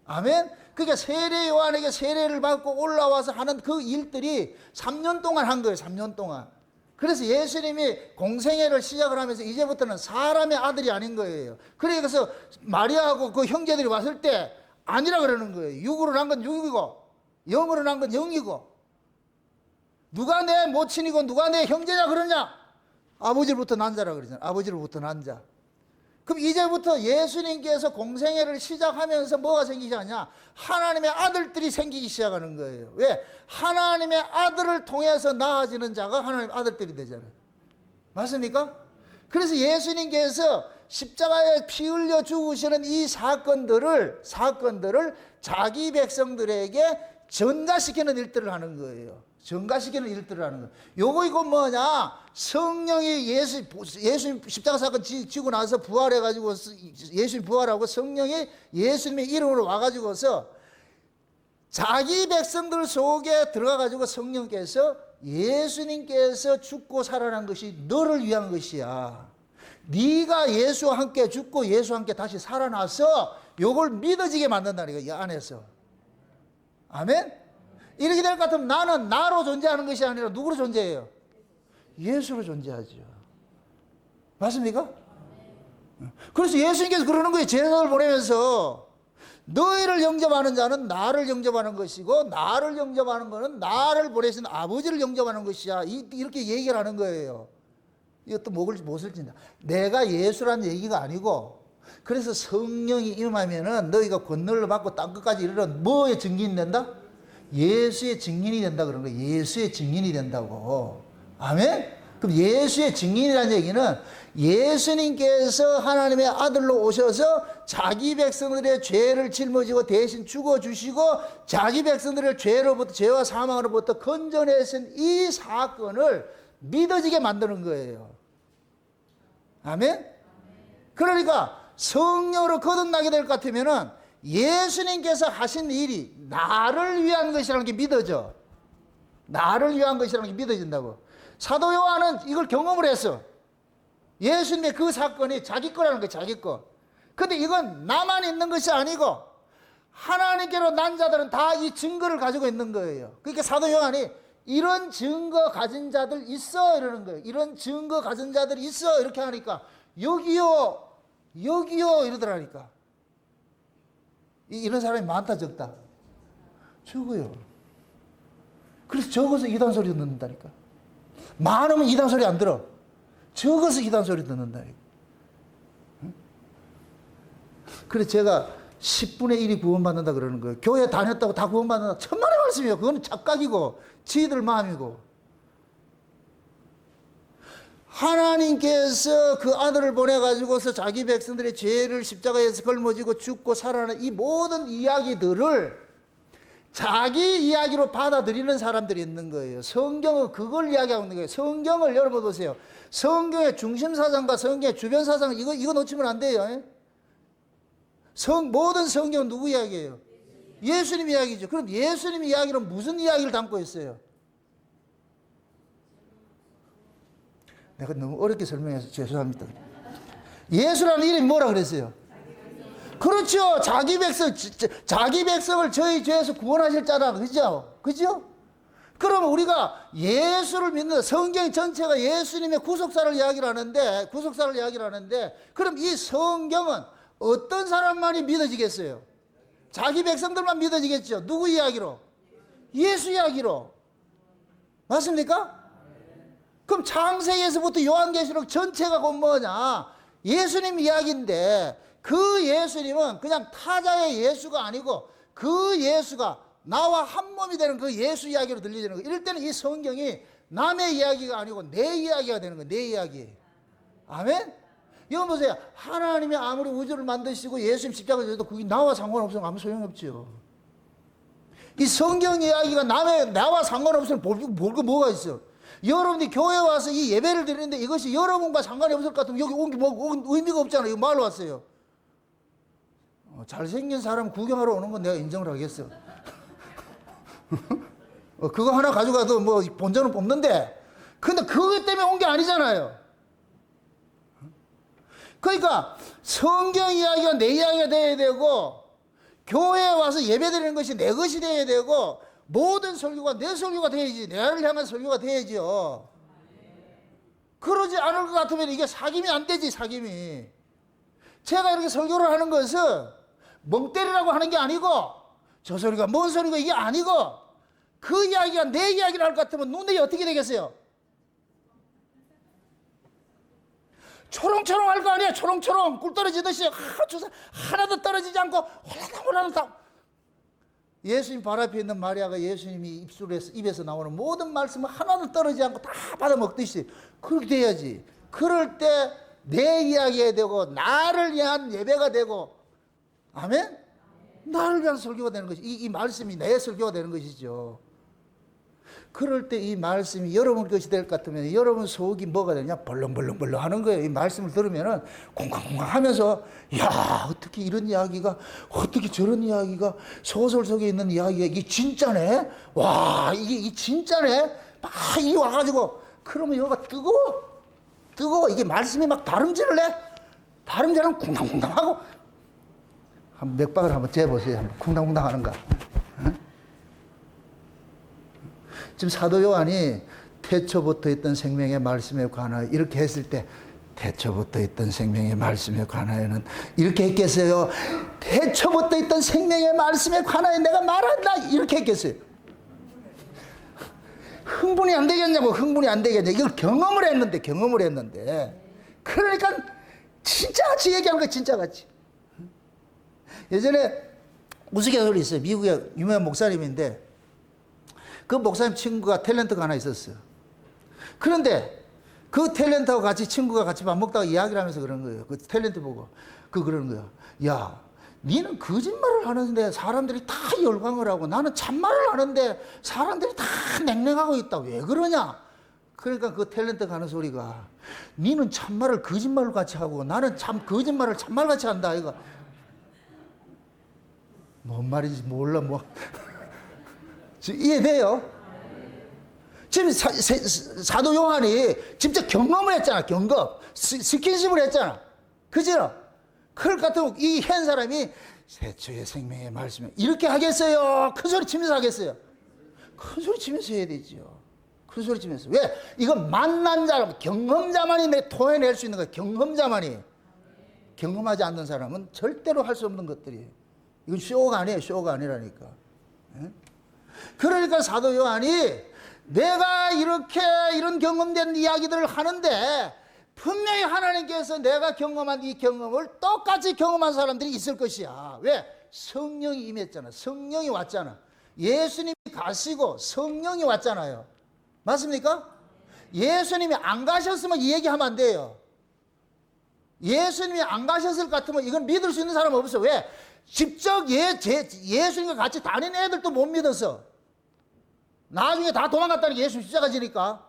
[SPEAKER 1] 아멘? 그러니까 세례 요한에게 세례를 받고 올라와서 하는 그 일들이 3년 동안 한 거예요. 3년 동안. 그래서 예수님이 공생애를 시작을 하면서 이제부터는 사람의 아들이 아닌 거예요. 그래서 마리아하고 그 형제들이 왔을 때 아니라 그러는 거예요. 육으로 난 건 육이고 영으로 난 건 영이고 누가 내 모친이고 누가 내 형제냐 그러냐? 아버지로부터 난 자라 그러잖아요. 아버지로부터 난 자. 그럼 이제부터 예수님께서 공생애를 시작하면서 뭐가 생기지 않냐? 하나님의 아들들이 생기기 시작하는 거예요. 왜? 하나님의 아들을 통해서 나아지는 자가 하나님의 아들들이 되잖아요. 맞습니까? 그래서 예수님께서 십자가에 피 흘려 죽으시는 이 사건들을 자기 백성들에게 전가시키는 일들을 하는 거예요. 전가시키는 일들을 하는 거예요. 이거 뭐냐? 성령이 예수님 십자가 사건 지고 나서 부활해가지고, 예수님 부활하고 성령이 예수님의 이름으로 와가지고서 자기 백성들 속에 들어가가지고 성령께서 예수님께서 죽고 살아난 것이 너를 위한 것이야. 네가 예수와 함께 죽고 예수와 함께 다시 살아나서 요걸 믿어지게 만든다는 거야, 이 안에서. 아멘? 이렇게 될 것 같으면 나는 나로 존재하는 것이 아니라 누구로 존재해요? 예수로 존재하죠. 맞습니까? 그래서 예수님께서 그러는 거예요. 제사를 보내면서 너희를 영접하는 자는 나를 영접하는 것이고 나를 영접하는 것은 나를 보내신 아버지를 영접하는 것이야. 이렇게 얘기를 하는 거예요. 이것도 못을 진다. 내가 예수라는 얘기가 아니고, 그래서 성령이 임하면은 너희가 권능을 받고 땅끝까지 이르러 뭐의 증인이 된다? 예수의 증인이 된다 그런 거예요. 예수의 증인이 된다고. 아멘? 그럼 예수의 증인이라는 얘기는 예수님께서 하나님의 아들로 오셔서 자기 백성들의 죄를 짊어지고 대신 죽어주시고 자기 백성들의 죄와 사망으로부터 건져내신 이 사건을 믿어지게 만드는 거예요. 아멘? 그러니까 성령으로 거듭나게 될 것 같으면은 예수님께서 하신 일이 나를 위한 것이라는 게 믿어져. 나를 위한 것이라는 게 믿어진다고. 사도 요한은 이걸 경험을 했어. 예수님의 그 사건이 자기 거라는 거예요, 자기 거. 근데 이건 나만 있는 것이 아니고 하나님께로 난 자들은 다 이 증거를 가지고 있는 거예요. 그러니까 사도 요한이 이런 증거 가진 자들 있어 이러는 거예요. 이런 증거 가진 자들이 있어 이렇게 하니까 여기요 이러더라니까. 이런 사람이 많다 적다? 적어요. 그래서 적어서 이단 소리 듣는다니까. 많으면 이단 소리 안 들어. 적어서 이단 소리 듣는다니까. 응? 그래서 제가 10분의 1이 구원받는다 그러는 거예요. 교회 다녔다고 다 구원받는다. 천만의 말씀이에요. 그거는 착각이고 지희들 마음이고. 하나님께서 그 아들을 보내가지고서 자기 백성들의 죄를 십자가에서 걸머지고 죽고 살아나는 이 모든 이야기들을 자기 이야기로 받아들이는 사람들이 있는 거예요. 성경은 그걸 이야기하고 있는 거예요. 성경을 여러분 보세요. 성경의 중심사상과 성경의 주변사상 이거 놓치면 안 돼요. 모든 성경은 누구 이야기예요? 예수님 이야기죠. 그럼 예수님 이야기는 무슨 이야기를 담고 있어요? 내가 너무 어렵게 설명해서 죄송합니다. 예수라는 이름이 뭐라 그랬어요? 그렇죠. 자기 백성을 저희 죄에서 구원하실 자라. 그죠? 그죠? 그러면 우리가 예수를 믿는, 성경 전체가 예수님의 구속사를 이야기를 하는데, 그럼 이 성경은 어떤 사람만이 믿어지겠어요? 자기 백성들만 믿어지겠죠. 누구 이야기로? 예수 이야기로. 맞습니까? 그럼 창세기에서부터 요한계시록 전체가 곧 뭐냐? 예수님 이야기인데 그 예수님은 그냥 타자의 예수가 아니고 그 예수가 나와 한 몸이 되는 그 예수 이야기로 들리는 거예요. 이럴 때는 이 성경이 남의 이야기가 아니고 내 이야기가 되는 거예요. 내 이야기. 아멘? 이거 보세요. 하나님이 아무리 우주를 만드시고 예수님 십자가에 져도 그게 나와 상관없으면 아무 소용없죠. 이 성경 이야기가 나와 상관없으면 볼 거 뭐가 있어? 여러분이 교회 와서 이 예배를 드리는데 이것이 여러분과 상관이 없을 것 같으면 여기 온 게 뭐 의미가 없잖아요. 이거 말로 왔어요. 잘생긴 사람 구경하러 오는 건 내가 인정을 하겠어. 그거 하나 가져가도 뭐 본전은 뽑는데, 근데 그것 때문에 온 게 아니잖아요. 그러니까 성경 이야기가 내 이야기가 돼야 되고, 교회에 와서 예배 드리는 것이 내 것이 돼야 되고, 모든 설교가 내 설교가 돼야지. 나를 향한 설교가 돼야지요. 그러지 않을 것 같으면 이게 사귐이 안 되지, 사귐이. 제가 이렇게 설교를 하는 것은 멍 때리라고 하는 게 아니고, 저 소리가 뭔 소리가 이게 아니고, 그 이야기가 내 이야기를 할 것 같으면 눈이 어떻게 되겠어요? 초롱초롱 할 거 아니야. 초롱초롱 꿀 떨어지듯이 하나도 떨어지지 않고 홀라당 예수님 발 앞에 있는 마리아가 예수님이 입에서 나오는 모든 말씀을 하나도 떨어지지 않고 다 받아먹듯이 그렇게 돼야지. 그럴 때 내 이야기가 되고 나를 위한 예배가 되고, 아멘? 나를 위한 설교가 되는 것이, 이 말씀이 내 설교가 되는 것이죠. 그럴 때 이 말씀이 여러분 것이 될 것 같으면 여러분 속이 뭐가 되냐? 벌렁벌렁벌렁 하는 거예요. 이 말씀을 들으면은 콩콩콩 하면서, 야, 어떻게 이런 이야기가, 어떻게 저런 이야기가, 소설 속에 있는 이야기가 이게 진짜네? 와, 이게 진짜네? 막 이 와가지고, 그러면 여기가 뜨거워. 이게 말씀이 막 다름질을 해. 다름질하면 쿵당쿵당 하고, 한 몇 박을 한번 재보세요. 한번 쿵당쿵당 하는가. 지금 사도 요한이 태초부터 있던 생명의 말씀에 관하여 이렇게 했을 때, 태초부터 있던 생명의 말씀에 관하여는 이렇게 했겠어요? 태초부터 있던 생명의 말씀에 관하여 내가 말한다 이렇게 했겠어요? 흥분이 안 되겠냐고. 흥분이 안 되겠냐. 이걸 경험을 했는데 그러니까 진짜같이 얘기하는 거야. 진짜같이. 예전에 우스갯소리 있어요. 미국의 유명한 목사님인데 그 목사님 친구가 탤런트가 하나 있었어요. 그런데 그 탤런트하고 같이 친구가 같이 밥 먹다가 이야기를 하면서 그런 거예요. 그 탤런트 보고 그러는 거예요. 야, 니는 거짓말을 하는데 사람들이 다 열광을 하고 나는 참말을 하는데 사람들이 다 냉랭하고 있다. 왜 그러냐? 그러니까 그 탤런트가 하는 소리가, 니는 참말을 거짓말로 같이 하고 나는 거짓말을 참말같이 한다. 이거 뭔 말인지 몰라. 뭐 이해돼요? 지금 사도 요한이 진짜 경험을 했잖아. 경험. 스킨십을 했잖아. 그죠? 그럴 것 같으면 이 현 사람이 태초의 생명의 말씀에 이렇게 하겠어요? 큰 소리 치면서 하겠어요? 큰 소리 치면서 해야 되죠. 큰 소리 치면서. 왜? 이건 만난 사람, 경험자만이 토해낼 수 있는 거예요. 경험자만이. 경험하지 않는 사람은 절대로 할 수 없는 것들이에요. 이건 쇼가 아니에요. 쇼가 아니라니까. 그러니까 사도 요한이 내가 이렇게 이런 경험된 이야기들을 하는데 분명히 하나님께서 내가 경험한 이 경험을 똑같이 경험한 사람들이 있을 것이야. 왜? 성령이 임했잖아. 성령이 왔잖아. 예수님이 가시고 성령이 왔잖아요. 맞습니까? 예수님이 안 가셨으면 이 얘기하면 안 돼요. 예수님이 안 가셨을 것 같으면 이건 믿을 수 있는 사람은 없어. 왜? 직접 예수님과 같이 다니는 애들도 못 믿었어. 나중에 다 도망갔다는 게 예수 십자가 지니까.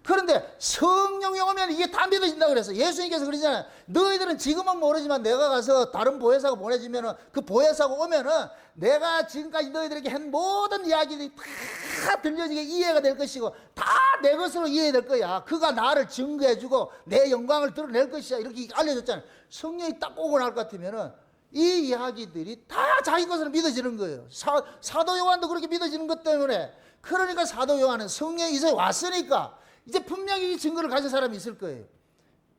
[SPEAKER 1] 그런데 성령이 오면 이게 다 믿어진다고 그랬어. 예수님께서 그러잖아요. 너희들은 지금은 모르지만 내가 가서 다른 보혜사가 보내주면은 그 보혜사가 오면은 내가 지금까지 너희들에게 한 모든 이야기들이 다 들려지게 이해가 될 것이고 다 내 것으로 이해될 거야. 그가 나를 증거해주고 내 영광을 드러낼 것이야. 이렇게 알려줬잖아요. 성령이 딱 오고 날 것 같으면은 이 이야기들이 다 자기 것으로 믿어지는 거예요. 사도 요한도 그렇게 믿어지는 것 때문에. 그러니까 사도 요한은 성령이 이제 왔으니까 이제 분명히 이 증거를 가진 사람이 있을 거예요.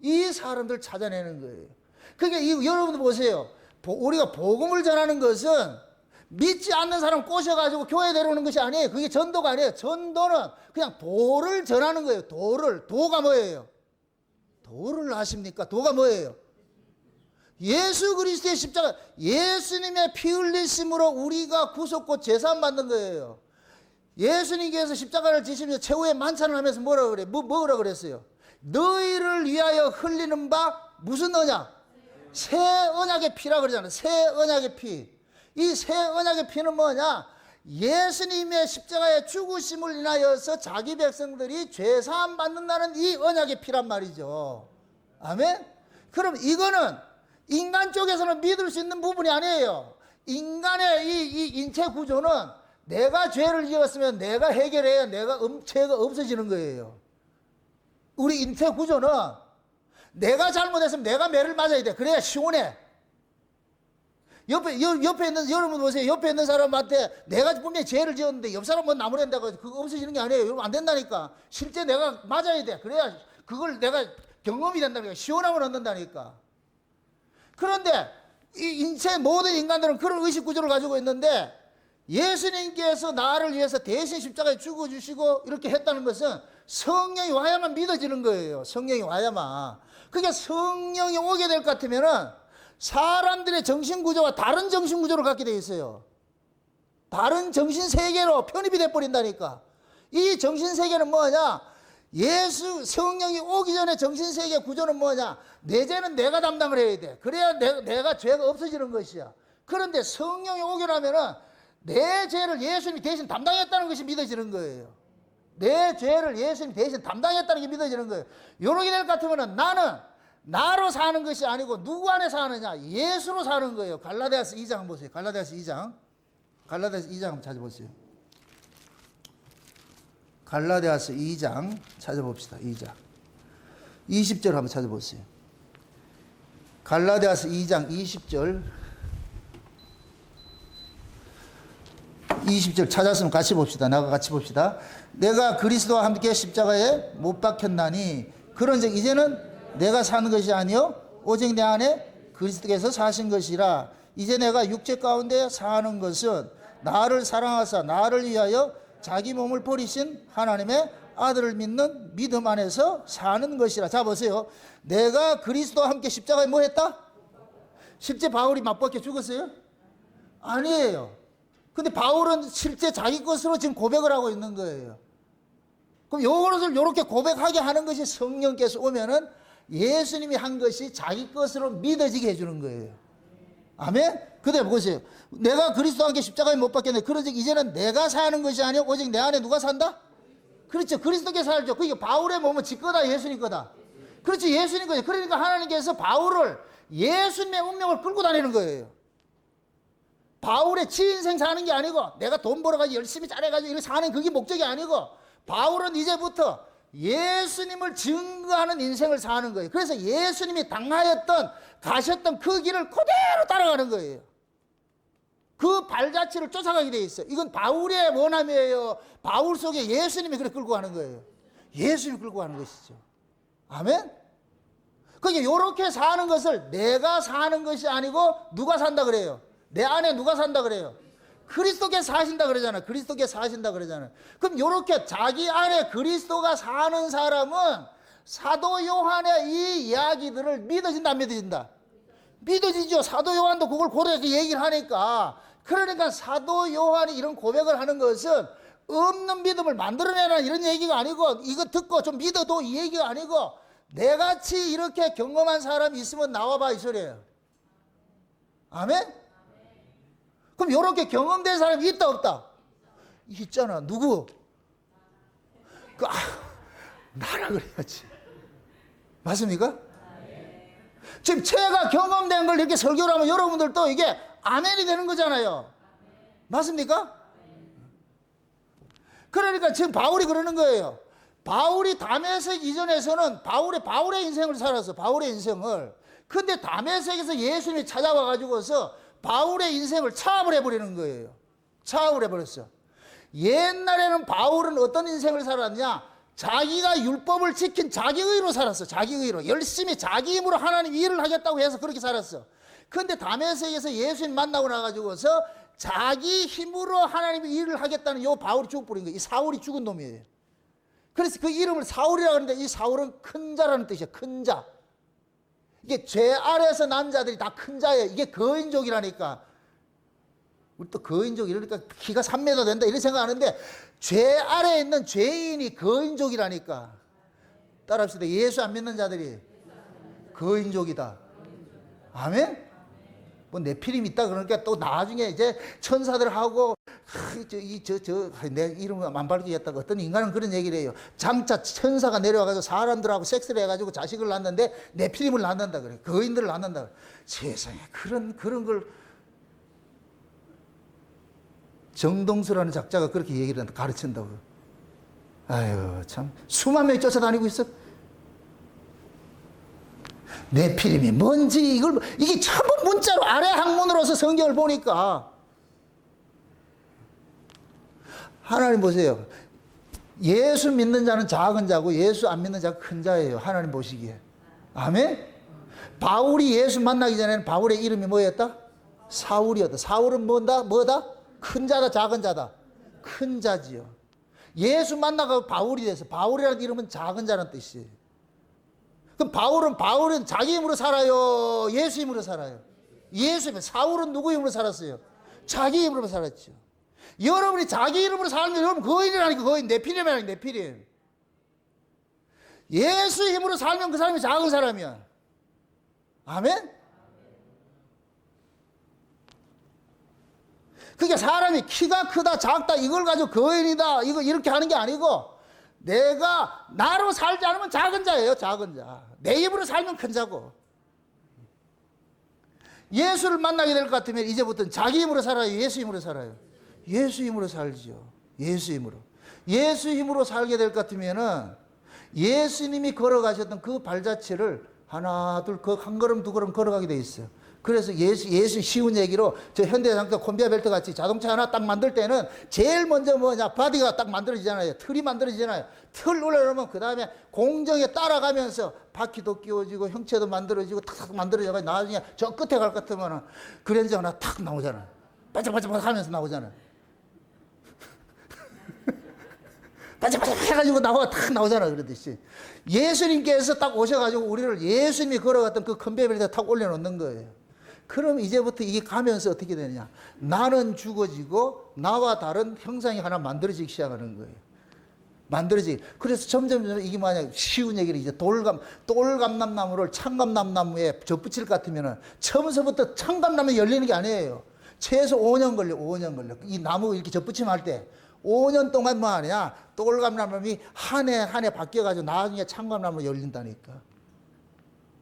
[SPEAKER 1] 이 사람들 찾아내는 거예요. 그러니까 여러분들 보세요. 우리가 복음을 전하는 것은 믿지 않는 사람 꼬셔가지고 교회 데려오는 것이 아니에요. 그게 전도가 아니에요. 전도는 그냥 도를 전하는 거예요. 도가 뭐예요? 도를 아십니까? 도가 뭐예요? 예수 그리스도의 십자가, 예수님의 피 흘리심으로 우리가 구속고 제사함 받는 거예요. 예수님께서 십자가를 지시면서 최후의 만찬을 하면서 뭐라 그래? 뭐라 그랬어요? 너희를 위하여 흘리는 바 무슨 언약? 새 언약의 피라 그러잖아요. 새 언약의 피. 이 새 언약의 피는 뭐냐? 예수님의 십자가의 죽으심을 인하여서 자기 백성들이 죄사함 받는다는 이 언약의 피란 말이죠. 아멘? 그럼 이거는 인간 쪽에서는 믿을 수 있는 부분이 아니에요. 인간의 이 인체 구조는 내가 죄를 지었으면 내가 해결해야 죄가 없어지는 거예요. 우리 인체 구조는 내가 잘못했으면 내가 매를 맞아야 돼. 그래야 시원해. 옆에 있는, 여러분 보세요. 옆에 있는 사람한테 내가 분명히 죄를 지었는데 옆 사람 뭐 나무랜다고 그거 없어지는 게 아니에요. 여러분 안 된다니까. 실제 내가 맞아야 돼. 그래야 그걸 내가 경험이 된다니까. 시원함을 얻는다니까. 그런데 이 인체 모든 인간들은 그런 의식 구조를 가지고 있는데 예수님께서 나를 위해서 대신 십자가에 죽어주시고 이렇게 했다는 것은 성령이 와야만 믿어지는 거예요. 성령이 와야만. 그러니까 성령이 오게 될 것 같으면은 사람들의 정신구조와 다른 정신구조를 갖게 돼 있어요. 다른 정신세계로 편입이 돼버린다니까. 이 정신세계는 뭐냐? 성령이 오기 전에 정신세계 구조는 뭐냐? 내 죄는 내가 담당을 해야 돼. 그래야 내가 죄가 없어지는 것이야. 그런데 성령이 오기라면은 내 죄를 예수님이 대신 담당했다는 것이 믿어지는 거예요. 내 죄를 예수님이 대신 담당했다는 게 믿어지는 거예요. 이렇게 될 것 같으면은 나는 나로 사는 것이 아니고 누구 안에 사느냐? 예수로 사는 거예요. 갈라디아서 2장 한번 보세요. 갈라디아서 2장 한번 찾아보세요. 갈라디아서 2장 찾아봅시다. 2장 20절 한번 찾아보세요. 갈라디아서 2장 20절 찾았으면 같이 봅시다. 나가 같이 봅시다. 내가 그리스도와 함께 십자가에 못 박혔나니 그런즉 이제는 내가 사는 것이 아니요 오직 내 안에 그리스도께서 사신 것이라. 이제 내가 육체 가운데 사는 것은 나를 사랑하사 나를 위하여 자기 몸을 버리신 하나님의 아들을 믿는 믿음 안에서 사는 것이라. 자 보세요. 내가 그리스도와 함께 십자가에 뭐 했다? 실제 바울이 맞박혀 죽었어요? 아니에요. 근데 바울은 실제 자기 것으로 지금 고백을 하고 있는 거예요. 그럼 요것을 이렇게 고백하게 하는 것이 성령께서 오면은 예수님이 한 것이 자기 것으로 믿어지게 해주는 거예요. 아멘? 그대로 보세요. 내가 그리스도와 함께 십자가에 못 박혔네. 그러즉 이제는 내가 사는 것이 아니요 오직 내 안에 누가 산다? 그렇죠. 그리스도께서 살죠. 그러니까 바울의 몸은 지 거다 예수님 거다? 그렇지, 예수님 거죠. 그러니까 하나님께서 바울을 예수님의 운명을 끌고 다니는 거예요. 바울의 지인생 사는 게 아니고 내가 돈 벌어가지고 열심히 잘해가지고 이렇게 사는 그게 목적이 아니고 바울은 이제부터 예수님을 증거하는 인생을 사는 거예요. 그래서 예수님이 당하였던 가셨던 그 길을 그대로 따라가는 거예요. 그 발자취를 쫓아가게 돼 있어요. 이건 바울의 원함이에요. 바울 속에 예수님이 그렇게 끌고 가는 거예요. 예수님이 끌고 가는 것이죠. 아멘? 그러니까 이렇게 사는 것을 내가 사는 것이 아니고 누가 산다 그래요? 내 안에 누가 산다 그래요? 그리스도께서 사신다 그러잖아요. 그리스도께서 사신다 그러잖아요. 그럼 이렇게 자기 안에 그리스도가 사는 사람은 사도 요한의 이 이야기들을 믿어진다 안 믿어진다? 믿어지죠. 사도 요한도 그걸 고르게 얘기를 하니까. 그러니까 사도 요한이 이런 고백을 하는 것은 없는 믿음을 만들어내라 이런 얘기가 아니고 이거 듣고 좀 믿어도 이 얘기가 아니고 내같이 이렇게 경험한 사람이 있으면 나와봐 이 소리예요. 아멘? 그럼 이렇게 경험된 사람이 있다 없다? 있잖아. 누구? 나라 그래야지. 맞습니까? 지금 제가 경험된 걸 이렇게 설교를 하면 여러분들도 이게 아멘이 되는 거잖아요. 맞습니까? 그러니까 지금 바울이 그러는 거예요. 바울이 다메섹 이전에서는 바울의 인생을 살았어. 바울의 인생을. 근데 다메섹에서 예수님이 찾아와 가지고서 바울의 인생을 차압을 해버리는 거예요. 차압을 해버렸어. 옛날에는 바울은 어떤 인생을 살았냐? 자기가 율법을 지킨 자기의로 살았어. 자기의로. 열심히 자기 힘으로 하나님 일을 하겠다고 해서 그렇게 살았어. 근데 다메섹에서 예수님 만나고 나가지고서 자기 힘으로 하나님의 일을 하겠다는 요 바울이 죽어버린 거예요. 이 사울이 죽은 놈이에요. 그래서 그 이름을 사울이라고 하는데 이 사울은 큰 자라는 뜻이야. 큰 자. 이게 죄 아래에서 난 자들이 다 큰 자예요. 이게 거인족이라니까. 우리 또 거인족 이러니까 키가 3m 된다 이런 생각하는데 죄 아래에 있는 죄인이 거인족이라니까. 따라합시다. 예수 안 믿는 자들이 거인족이다. 아멘? 뭐 네피림 있다 그러니까 또 나중에 이제 천사들하고 내 이름을 안 밝히겠다고 어떤 인간은 그런 얘기를 해요. 장차 천사가 내려와가지고 사람들하고 섹스를 해가지고 자식을 낳는데 네피림을 낳는다 그래. 거인들을 낳는다 그래. 세상에 그런 걸 정동수라는 작자가 그렇게 얘기를 한다. 가르친다고. 아유 참 수만 명이 쫓아다니고 있어. 네피림이 뭔지 이게 전부 문자로 아래 학문으로서 성경을 보니까 하나님 보세요. 예수 믿는 자는 작은 자고 예수 안 믿는 자가 큰 자예요. 하나님 보시기에. 아멘? 바울이 예수 만나기 전에는 바울의 이름이 뭐였다? 사울이었다. 사울은 뭐다? 큰 자다 작은 자다? 큰 자지요. 예수 만나고 바울이 돼서, 바울이라는 이름은 작은 자라는 뜻이에요. 그럼 바울은 자기 힘으로 살아요? 예수 힘으로 살아요? 예수 힘으로. 사울은 누구 힘으로 살았어요? 자기 힘으로 살았죠. 여러분이 자기 이름으로 살면 여러분 거인이라니까, 거인. 네피림이라니까, 네피림. 예수 힘으로 살면 그 사람이 작은 사람이야. 아멘? 그러니까 사람이 키가 크다 작다 이걸 가지고 거인이다 이거 이렇게 하는 게 아니고, 내가 나로 살지 않으면 작은 자예요. 작은 자. 내 힘으로 살면 큰 자고. 예수를 만나게 될 것 같으면 이제부터는 자기 힘으로 살아요? 예수 힘으로 살아요? 예수 힘으로 살죠. 예수 힘으로. 예수 힘으로 살게 될 것 같으면은 예수님이 걸어가셨던 그 발자취를 하나 둘 그 한 걸음 두 걸음 걸어가게 돼 있어요. 그래서 예수 쉬운 얘기로 저 현대자동차 콘베어 벨트 같이 자동차 하나 딱 만들 때는 제일 먼저 뭐냐, 바디가 딱 만들어지잖아요. 틀이 만들어지잖아요. 틀 올려놓으면 그 다음에 공정에 따라가면서 바퀴도 끼워지고 형체도 만들어지고 탁탁 만들어져서 나중에 저 끝에 갈 것 같으면은 그랜저 하나 탁 나오잖아요. 반짝반짝 하면서 나오잖아요. 반짝반짝 해가지고 탁 나오잖아요. 그러듯이 예수님께서 딱 오셔가지고 우리를 예수님이 걸어갔던 그 컨베이어 벨트에 탁 올려놓는 거예요. 그럼 이제부터 이게 가면서 어떻게 되느냐, 나는 죽어지고 나와 다른 형상이 하나 만들어지기 시작하는 거예요. 만들어지기. 그래서 점점 이게 뭐냐, 쉬운 얘기를 이제 돌감람나무를 창감람나무에 접붙일 것 같으면은 처음서부터 창감나무에 열리는 게 아니에요. 최소 5년 걸려. 이 나무 이렇게 접붙임 할 때 5년 동안 뭐 하냐, 돌감나무이 한 해 바뀌어가지고 나중에 창감나무로 열린다니까.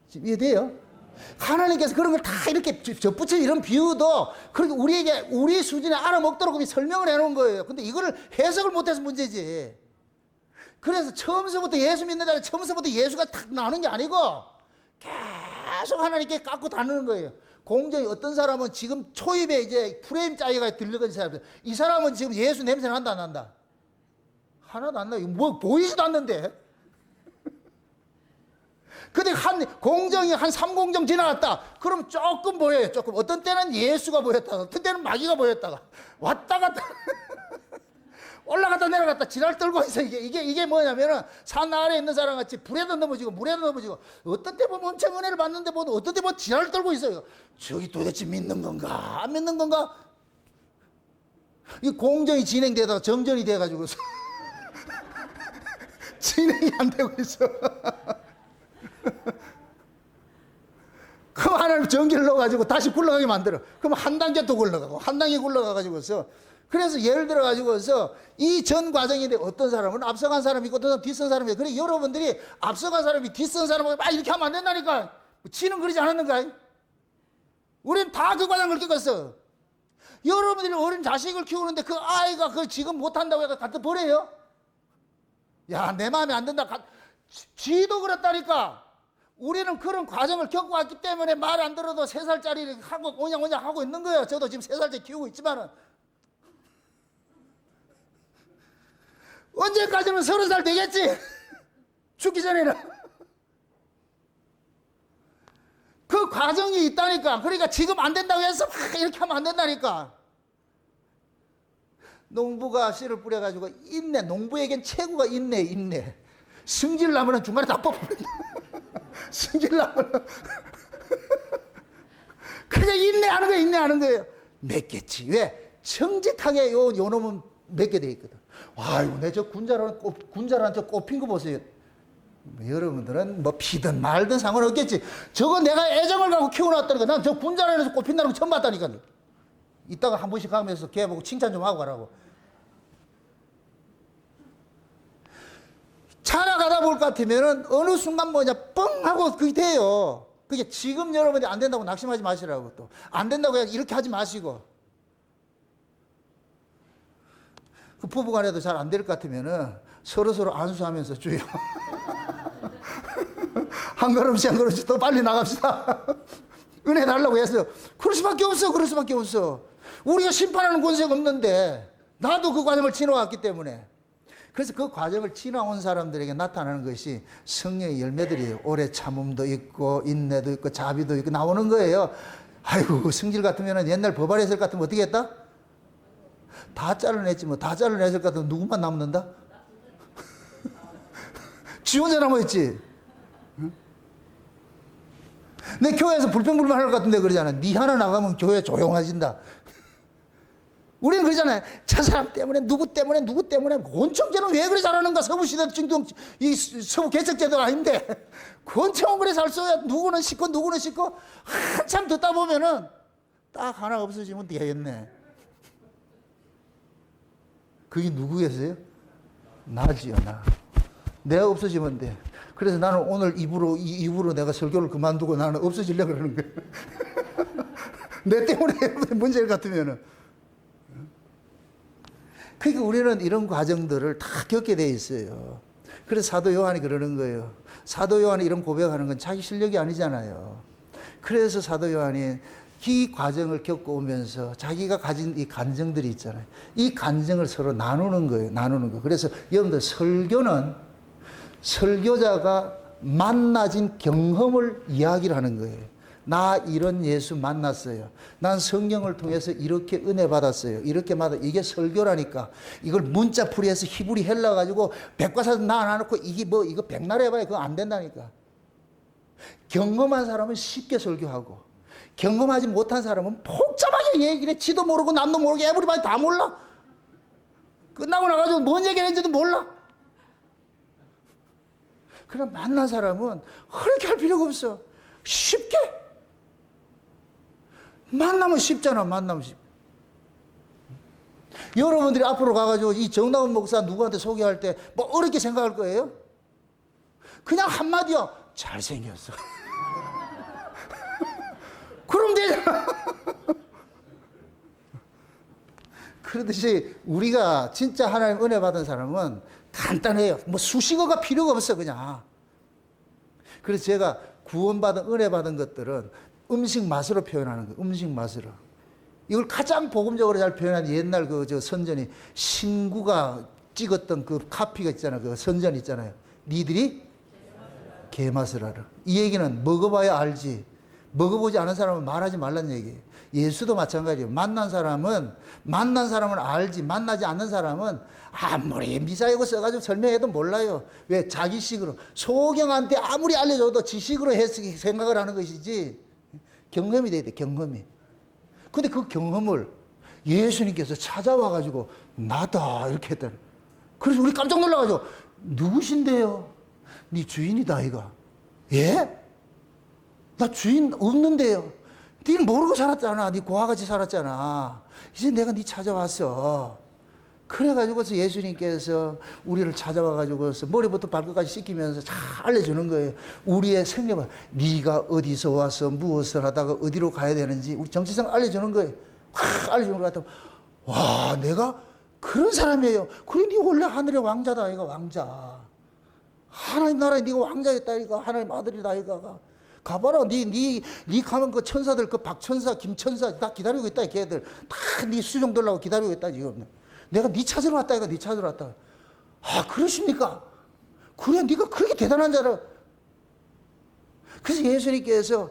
[SPEAKER 1] 지금 이해돼요? 하나님께서 그런 걸 다 이렇게 접붙여 이런 비유도 그렇게 우리에게 우리 수준에 알아먹도록 설명을 해놓은 거예요. 근데 이거를 해석을 못해서 문제지. 그래서 처음서부터 예수 믿는다, 처음서부터 예수가 탁 나오는 게 아니고 계속 하나님께 깎고 다니는 거예요. 공정이 어떤 사람은 지금 초입에 이제 프레임 짜기가 들려간 사람들, 이 사람은 지금 예수 냄새 난다 안 난다? 하나도 안 나요. 뭐 보이지도 않는데. 근데 공정이 한 3공정 지나갔다. 그럼 조금 보여요. 조금. 어떤 때는 예수가 보였다가, 어떤 때는 마귀가 보였다가, 왔다 갔다. 올라갔다 내려갔다 지랄 떨고 있어. 이게 뭐냐면은 산 아래에 있는 사람 같이 불에도 넘어지고 물에도 넘어지고, 어떤 때 보면 엄청 은혜를 받는데 보면 어떤 때 보면 지랄 떨고 있어요. 저기 도대체 믿는 건가? 안 믿는 건가? 이 공정이 진행되다가 정전이 돼가지고 진행이 안 되고 있어. 그럼 하나님 전기를 넣어가지고 다시 굴러가게 만들어. 그럼 한 단계 또 굴러가고, 한 단계 굴러가가지고서. 그래서 예를 들어가지고서 이 전 과정인데 어떤 사람은 앞서간 사람이 있고 어떤 사람은 뒤선 사람이 있고, 그래 여러분들이 앞서간 사람이 뒤선 사람을 막 이렇게 하면 안 된다니까. 지는 그러지 않았는가? 우린 다 그 과정을 겪었어. 여러분들이 어린 자식을 키우는데 그 아이가 그 지금 못한다고 해서 갖다 버려요? 야, 내 마음에 안 든다. 쥐도 그렇다니까. 우리는 그런 과정을 겪어왔기 때문에 말 안 들어도 3살짜리 하고 오냥오냥 하고 있는 거예요. 저도 지금 3살째 키우고 있지만은 언제까지는 30살 되겠지. 죽기 전에는. 그 과정이 있다니까. 그러니까 지금 안 된다고 해서 막 이렇게 하면 안 된다니까. 농부가 씨를 뿌려가지고 인내, 농부에겐 최고가 인내. 승질나면은 중간에 다 뽑아버린다. 승질나면은. 그냥 인내하는 거예요. 맺겠지. 왜? 정직하게 요 놈은 맺게 돼 있거든. 아유, 내 저 군자라는 저 꼽힌 거 보세요. 여러분들은 뭐 피든 말든 상관없겠지. 저거 내가 애정을 갖고 키워놨다니까. 난 저 군자라에서 꼽힌다는 거 처음 봤다니까. 이따가 한 번씩 가면서 걔 보고 칭찬 좀 하고 가라고. 자라가다 볼 것 같으면은 어느 순간 뭐냐 뻥 하고 그게 돼요. 그게 지금 여러분이 안 된다고 낙심하지 마시라고. 또 안 된다고 이렇게 하지 마시고. 그 부부간에도 잘 안 될 것 같으면은 서로 안수하면서 주여 한 걸음씩 더 빨리 나갑시다. 은혜 달라고 했어요. 그럴 수밖에 없어. 우리가 심판하는 권세가 없는데 나도 그 과정을 지나왔기 때문에. 그래서 그 과정을 지나온 사람들에게 나타나는 것이 성령의 열매들이에요. 오래 참음도 있고 인내도 있고 자비도 있고 나오는 거예요. 아이고, 성질 같으면 옛날 법아래설 같으면 어떻게 했다? 다 잘라냈지 뭐. 다 잘라냈을 것 같으면 누구만 남는다? 지 혼자 남아있지. 응? 내 교회에서 불평불만할 것 같은데 그러잖아. 니 하나 나가면 교회 조용해진다. 우리는 그러잖아요. 저 사람 때문에 누구 때문에 권총제는 왜 그래 잘하는가. 서부시대 중동 이 서부 개척제도 아닌데 권총은 그래 잘 써야 누구는 씻고 한참 듣다 보면은 딱 하나 없어지면 되겠네. 그게 누구겠어요? 나지요, 나. 내가 없어지면 돼. 그래서 나는 오늘 입으로 내가 설교를 그만두고 나는 없어지려고 그러는 거예요. 내 때문에 문제를 같으면은. 그러니까 우리는 이런 과정들을 다 겪게 돼 있어요. 그래서 사도 요한이 그러는 거예요. 사도 요한이 이런 고백하는 건 자기 실력이 아니잖아요. 그래서 사도 요한이 이 과정을 겪어오면서 자기가 가진 이 간증들이 있잖아요. 이 간증을 서로 나누는 거예요. 나누는 거. 그래서 여러분들 설교는 설교자가 만나진 경험을 이야기를 하는 거예요. 나 이런 예수 만났어요. 난 성경을 통해서 이렇게 은혜 받았어요. 이게 설교라니까. 이걸 문자풀이해서 히브리 헬라 가지고 백과사전 놔놓고 이거 백날 해봐야 그거 안 된다니까. 경험한 사람은 쉽게 설교하고 경험하지 못한 사람은 복잡하게 얘기를 해. 지도 모르고 남도 모르게 에브리바디 다 몰라. 끝나고 나가지고 뭔 얘기를 했는지도 몰라. 그럼 만난 사람은 그렇게 할 필요가 없어. 쉽게. 만나면 쉽잖아. 만나면 쉽. 여러분들이 앞으로 가가지고 이 정다운 목사 누구한테 소개할 때 뭐 어렵게 생각할 거예요? 그냥 한마디요. 잘생겼어. 그럼 되잖아. 그러듯이 우리가 진짜 하나님 은혜 받은 사람은 간단해요. 뭐 수식어가 필요가 없어 그냥. 그래서 제가 구원받은 은혜 받은 것들은 음식 맛으로 표현하는 거예요. 음식 맛으로. 이걸 가장 복음적으로 잘 표현한 옛날 저 선전이 신구가 찍었던 그 카피가 있잖아요. 그 선전 있잖아요. 니들이 개맛을 알아. 이 얘기는 먹어봐야 알지. 먹어보지 않은 사람은 말하지 말란 얘기예요. 예수도 마찬가지예요. 만난 사람은 알지. 만나지 않는 사람은 아무리 미사이고 써가지고 설명해도 몰라요. 왜? 자기식으로. 소경한테 아무리 알려줘도 지식으로 생각을 하는 것이지. 경험이 돼야 돼. 경험이. 근데 그 경험을 예수님께서 찾아와가지고 나다 이렇게 했다는. 그래서 우리 깜짝 놀라가지고 누구신데요? 네 주인이다 이거. 예? 나 주인 없는데요. 네는 모르고 살았잖아. 네 고아같이 살았잖아. 이제 내가 네 찾아왔어. 그래가지고서 예수님께서 우리를 찾아와가지고서 머리부터 발끝까지 씻기면서 잘 알려주는 거예요. 우리의 생명을 네가 어디서 와서 무엇을 하다가 어디로 가야 되는지 우리 정체성 알려주는 거예요. 확 알려주는 것 같으면 와 내가 그런 사람이에요. 그래 네 원래 하늘의 왕자다 이거 왕자. 하나님 나라에 네가 왕자였다 이거 하나님 아들이다 이거. 가봐라 네 가면 그 천사들 그 박천사 김천사 다 기다리고 있다 걔들 다 네 수종 들라고 기다리고 있다 지금. 내가 네 찾으러 왔다 이거 네 찾으러 왔다. 아 그러십니까? 그래 네가 그렇게 대단한 자라. 그래서 예수님께서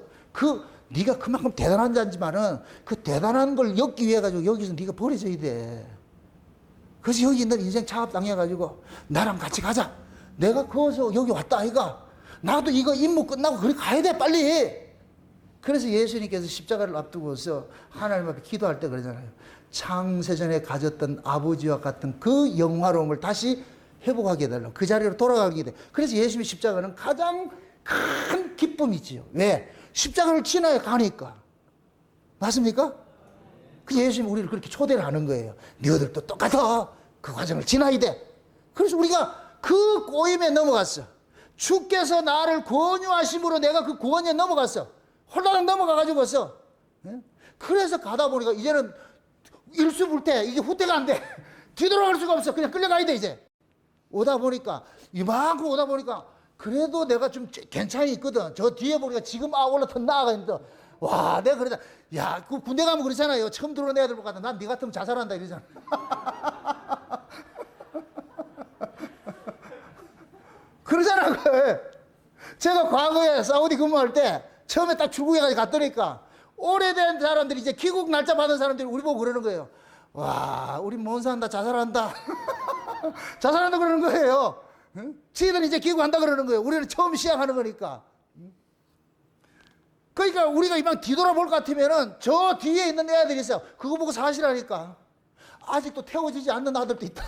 [SPEAKER 1] 네가 그만큼 대단한 자지만은 그 대단한 걸 엮기 위해 가지고 여기서 네가 버려져야 돼. 그래서 여기 있는 인생 차압 당해가지고 나랑 같이 가자. 내가 거기서 여기 왔다 아이가. 나도 이거 임무 끝나고 그래 가야 돼 빨리. 그래서 예수님께서 십자가를 앞두고서 하나님 앞에 기도할 때 그러잖아요. 창세전에 가졌던 아버지와 같은 그 영화로움을 다시 회복하게 해달라고. 그 자리로 돌아가게 돼. 그래서 예수님의 십자가는 가장 큰 기쁨이지요. 왜? 십자가를 지나야 가니까. 맞습니까? 그 예수님이 우리를 그렇게 초대를 하는 거예요. 너희들도 똑같아. 그 과정을 지나야 돼. 그래서 우리가 그 꼬임에 넘어갔어. 주께서 나를 권유하심으로 내가 그 구원에 넘어갔어. 홀라당 넘어가가지고서. 그래서 가다 보니까 이제는 일수불태 이게 후퇴가 안 돼. 뒤돌아갈 수가 없어. 그냥 끌려가야 돼 이제. 오다 보니까 이만큼 오다 보니까 그래도 내가 좀 괜찮이 있거든. 저 뒤에 보니까 지금 올라터 나아가 있는데 와 내가 그러다 야 그 군대 가면 그러잖아요. 처음 들어온 애들 보고 난 네 같으면 자살한다 이러잖아. 그러잖아. 제가 과거에 사우디 근무할 때 처음에 딱 출국해가지고 갔더니까 오래된 사람들이 이제 귀국 날짜 받은 사람들이 우리 보고 그러는 거예요. 와 우리 못 산다 자살한다. 자살한다 그러는 거예요. 지들은 이제 기구한다 그러는 거예요. 우리는 처음 시작하는 거니까. 그러니까 우리가 이만 뒤돌아볼 것 같으면은 저 뒤에 있는 애들이 있어요. 그거 보고 사실하니까. 아직도 태워지지 않는 아들도 있다.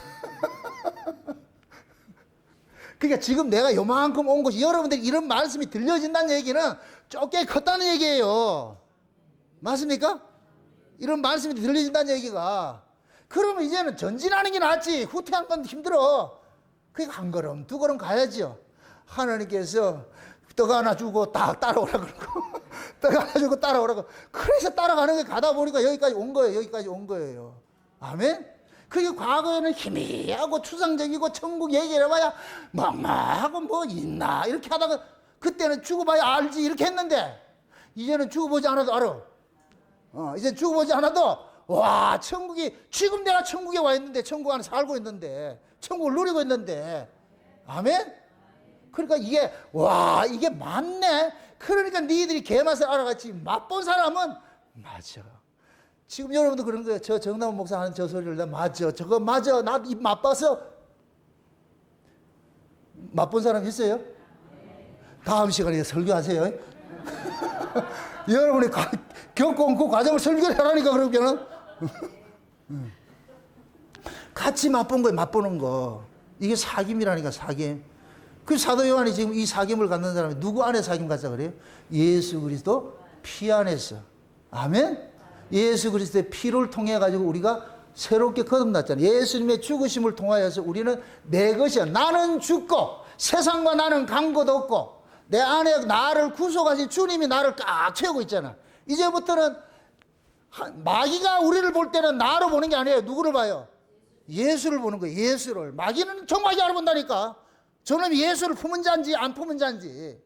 [SPEAKER 1] 그러니까 지금 내가 요만큼 온 것이 여러분들이 이런 말씀이 들려진다는 얘기는 좁게 컸다는 얘기예요. 맞습니까? 이런 말씀이 들려진다는 얘기가. 그러면 이제는 전진하는 게 낫지. 후퇴하는 건 힘들어. 그러니까 한 걸음, 두 걸음 가야죠. 하나님께서 떡 하나 주고 딱 따라오라 그러고 떡 하나 주고 따라오라고. 그래서 따라가는 게 가다 보니까 여기까지 온 거예요. 여기까지 온 거예요. 아멘? 그게 과거에는 희미하고 추상적이고 천국 얘기해봐야 막막하고 뭐 있나 이렇게 하다가 그때는 죽어봐야 알지 이렇게 했는데 이제는 죽어보지 않아도 알아. 이제 죽어보지 않아도 와 천국이 지금 내가 천국에 와 있는데 천국 안에 살고 있는데 천국을 누리고 있는데 아멘? 그러니까 이게 와 이게 맞네. 그러니까 니들이 개맛을 알아갔지 맛본 사람은 맞아. 지금 여러분도 그런 거예요. 저 정남 목사 하는 저 소리를 나 맞아. 저거 맞아. 나 입 맛봐서 맛본 사람 있어요? 다음 시간에 설교하세요. 여러분이 겪어온 그 과정을 설교를 하라니까 그러면은 같이 맛본 거예요. 맛보는 거. 이게 사귐이라니까 사귐. 그 사도 요한이 지금 이 사귐을 갖는 사람이 누구 안에 사귐 갖자 그래요? 예수 그리스도 피 안에서. 아멘? 예수 그리스도의 피를 통해 가지고 우리가 새롭게 거듭났잖아요. 예수님의 죽으심을 통하여서 우리는 내 것이야. 나는 죽고 세상과 나는 간 것 없고 내 안에 나를 구속하신 주님이 나를 꽉 채우고 있잖아. 이제부터는 마귀가 우리를 볼 때는 나로 보는 게 아니에요. 누구를 봐요? 예수를 보는 거예요. 예수를. 마귀는 정확히 알아본다니까. 저놈이 예수를 품은 자인지 안 품은 자인지.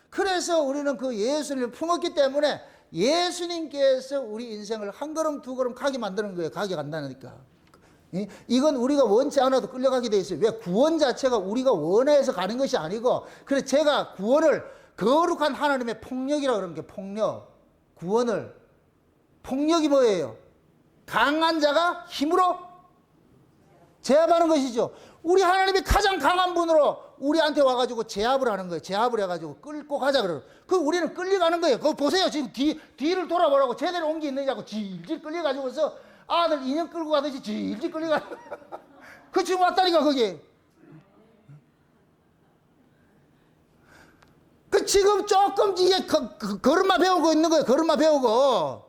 [SPEAKER 1] 그래서 우리는 그 예수를 품었기 때문에 예수님께서 우리 인생을 한 걸음 두 걸음 가게 만드는 거예요. 가게 간다니까. 이건 우리가 원치 않아도 끌려가게 돼 있어요. 왜? 구원 자체가 우리가 원해서 가는 것이 아니고 그래서 제가 구원을 거룩한 하나님의 폭력이라고 그러는 게 폭력. 구원을 폭력이 뭐예요? 강한 자가 힘으로 제압하는 것이죠. 우리 하나님이 가장 강한 분으로 우리한테 와가지고 제압을 하는 거예요. 제압을 해가지고 끌고 가자 그러고. 그 우리는 끌려가는 거예요. 그거 보세요. 지금 뒤를 돌아보라고 제대로 온 게 있느냐고 질질 끌려가지고서 아들 인형 끌고 가듯이 질질 끌려가. 그 지금 왔다니까 거기. 그 지금 조금 이게 걸음마 배우고 있는 거예요. 걸음마 배우고.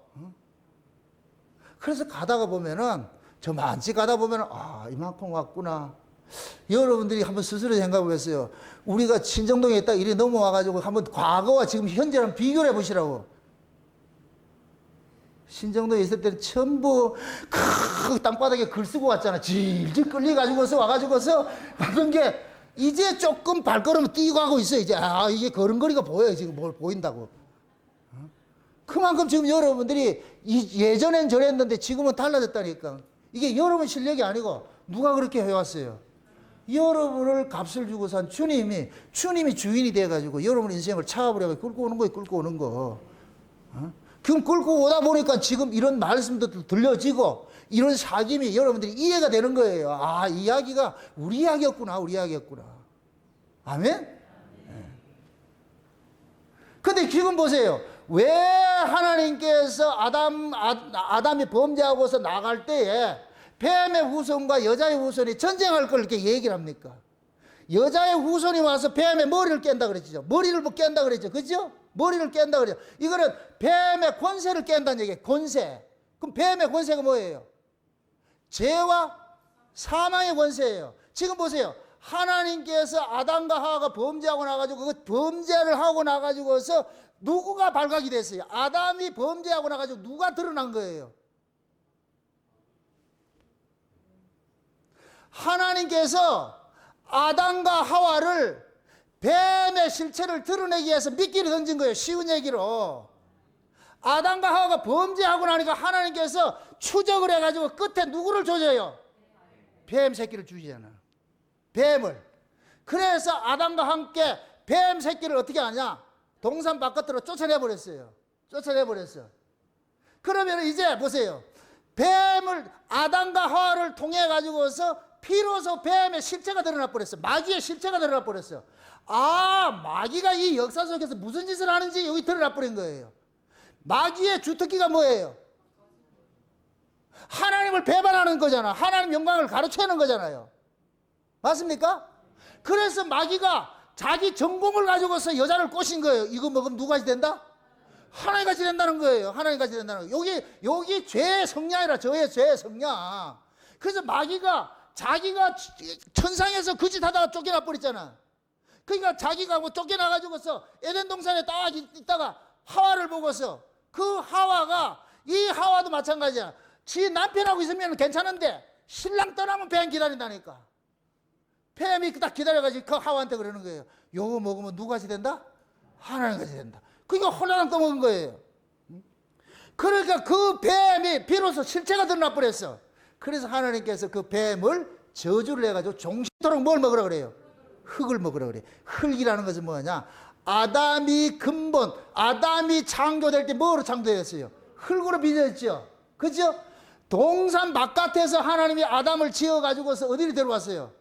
[SPEAKER 1] 그래서 가다가 보면은 저 많지 가다 보면은 아 이만큼 왔구나. 여러분들이 한번 스스로 생각해 보세요. 우리가 친정동에 있다 이리 넘어와가지고 한번 과거와 지금 현재랑 비교를 해보시라고. 신정동에 있을 때는 전부 땅바닥에 글 쓰고 왔잖아. 질질 끌려가지고서 와가지고서 그런 게 이제 조금 발걸음을 띄고 하고 있어요. 이제 아 이게 걸음걸이가 보여요. 지금 뭘 보인다고. 그만큼 지금 여러분들이 예전엔 저랬는데 지금은 달라졌다니까. 이게 여러분 실력이 아니고 누가 그렇게 해왔어요? 여러분을 값을 주고 산 주님이 주인이 돼가지고 여러분 인생을 차압을 해가지고 끌고 오는 거예요. 끌고 오는 거. 그럼 끌고 오다 보니까 지금 이런 말씀도 들려지고 이런 사귐이 여러분들이 이해가 되는 거예요. 아, 이 이야기가 우리 이야기였구나. 우리 이야기였구나. 아멘? 근데 지금 보세요. 왜 하나님께서 아담이 범죄하고서 나갈 때에 뱀의 후손과 여자의 후손이 전쟁할 걸 이렇게 얘기를 합니까? 여자의 후손이 와서 뱀의 머리를 깬다 그랬죠. 머리를 뭐 깬다 그랬죠. 그죠? 머리를 깬다 그랬죠. 이거는 뱀의 권세를 깬다는 얘기예요. 권세. 그럼 뱀의 권세가 뭐예요? 죄와 사망의 권세예요. 지금 보세요. 하나님께서 아담과 하와가 범죄하고 나가지고 그 범죄를 하고 나가지고서 누구가 발각이 됐어요? 아담이 범죄하고 나가지고 누가 드러난 거예요? 하나님께서 아담과 하와를 뱀의 실체를 드러내기 위해서 미끼를 던진 거예요. 쉬운 얘기로. 아담과 하와가 범죄하고 나니까 하나님께서 추적을 해가지고 끝에 누구를 조져요? 뱀 새끼를 주시잖아. 뱀을. 그래서 아담과 함께 뱀 새끼를 어떻게 하냐? 동산 바깥으로 쫓아내버렸어요. 쫓아내버렸어. 그러면 이제 보세요. 뱀을 아담과 하와를 통해 가지고서 비로소 뱀의 실체가 드러나 버렸어. 마귀의 실체가 드러나 버렸어. 아, 마귀가 이 역사 속에서 무슨 짓을 하는지 여기 드러나 버린 거예요. 마귀의 주특기가 뭐예요? 하나님을 배반하는 거잖아. 하나님 영광을 가로채는 거잖아요. 맞습니까? 그래서 마귀가 자기 전공을 가지고서 여자를 꼬신 거예요. 이거 먹으면 누구같이 된다? 하나님같이 된다는 거예요. 하나님같이 된다는 거예요. 여기 죄의 성량이라, 저의 죄의 성량. 그래서 마귀가 자기가 천상에서 그 짓 하다가 쫓겨나 버렸잖아. 그러니까 자기가 뭐 쫓겨나가지고서 에덴 동산에 딱 있다가 하와를 보고서 그 하와가, 이 하와도 마찬가지야. 지 남편하고 있으면 괜찮은데 신랑 떠나면 뱀 기다린다니까. 뱀이 딱 기다려가지고 그 하와한테 그러는 거예요. 요거 먹으면 누구같이 된다? 하나님같이 된다. 그러니까 홀라당 떠먹은 거예요. 그러니까 그 뱀이 비로소 실체가 드러나 버렸어. 그래서 하나님께서 그 뱀을 저주를 해가지고 종신토록 뭘 먹으라 그래요? 흙을 먹으라 그래요. 흙이라는 것은 뭐냐? 아담이 근본, 아담이 창조될 때 뭐로 창조됐어요? 흙으로 빚어졌죠. 그죠? 동산 바깥에서 하나님이 아담을 지어가지고서 어디로 데려왔어요?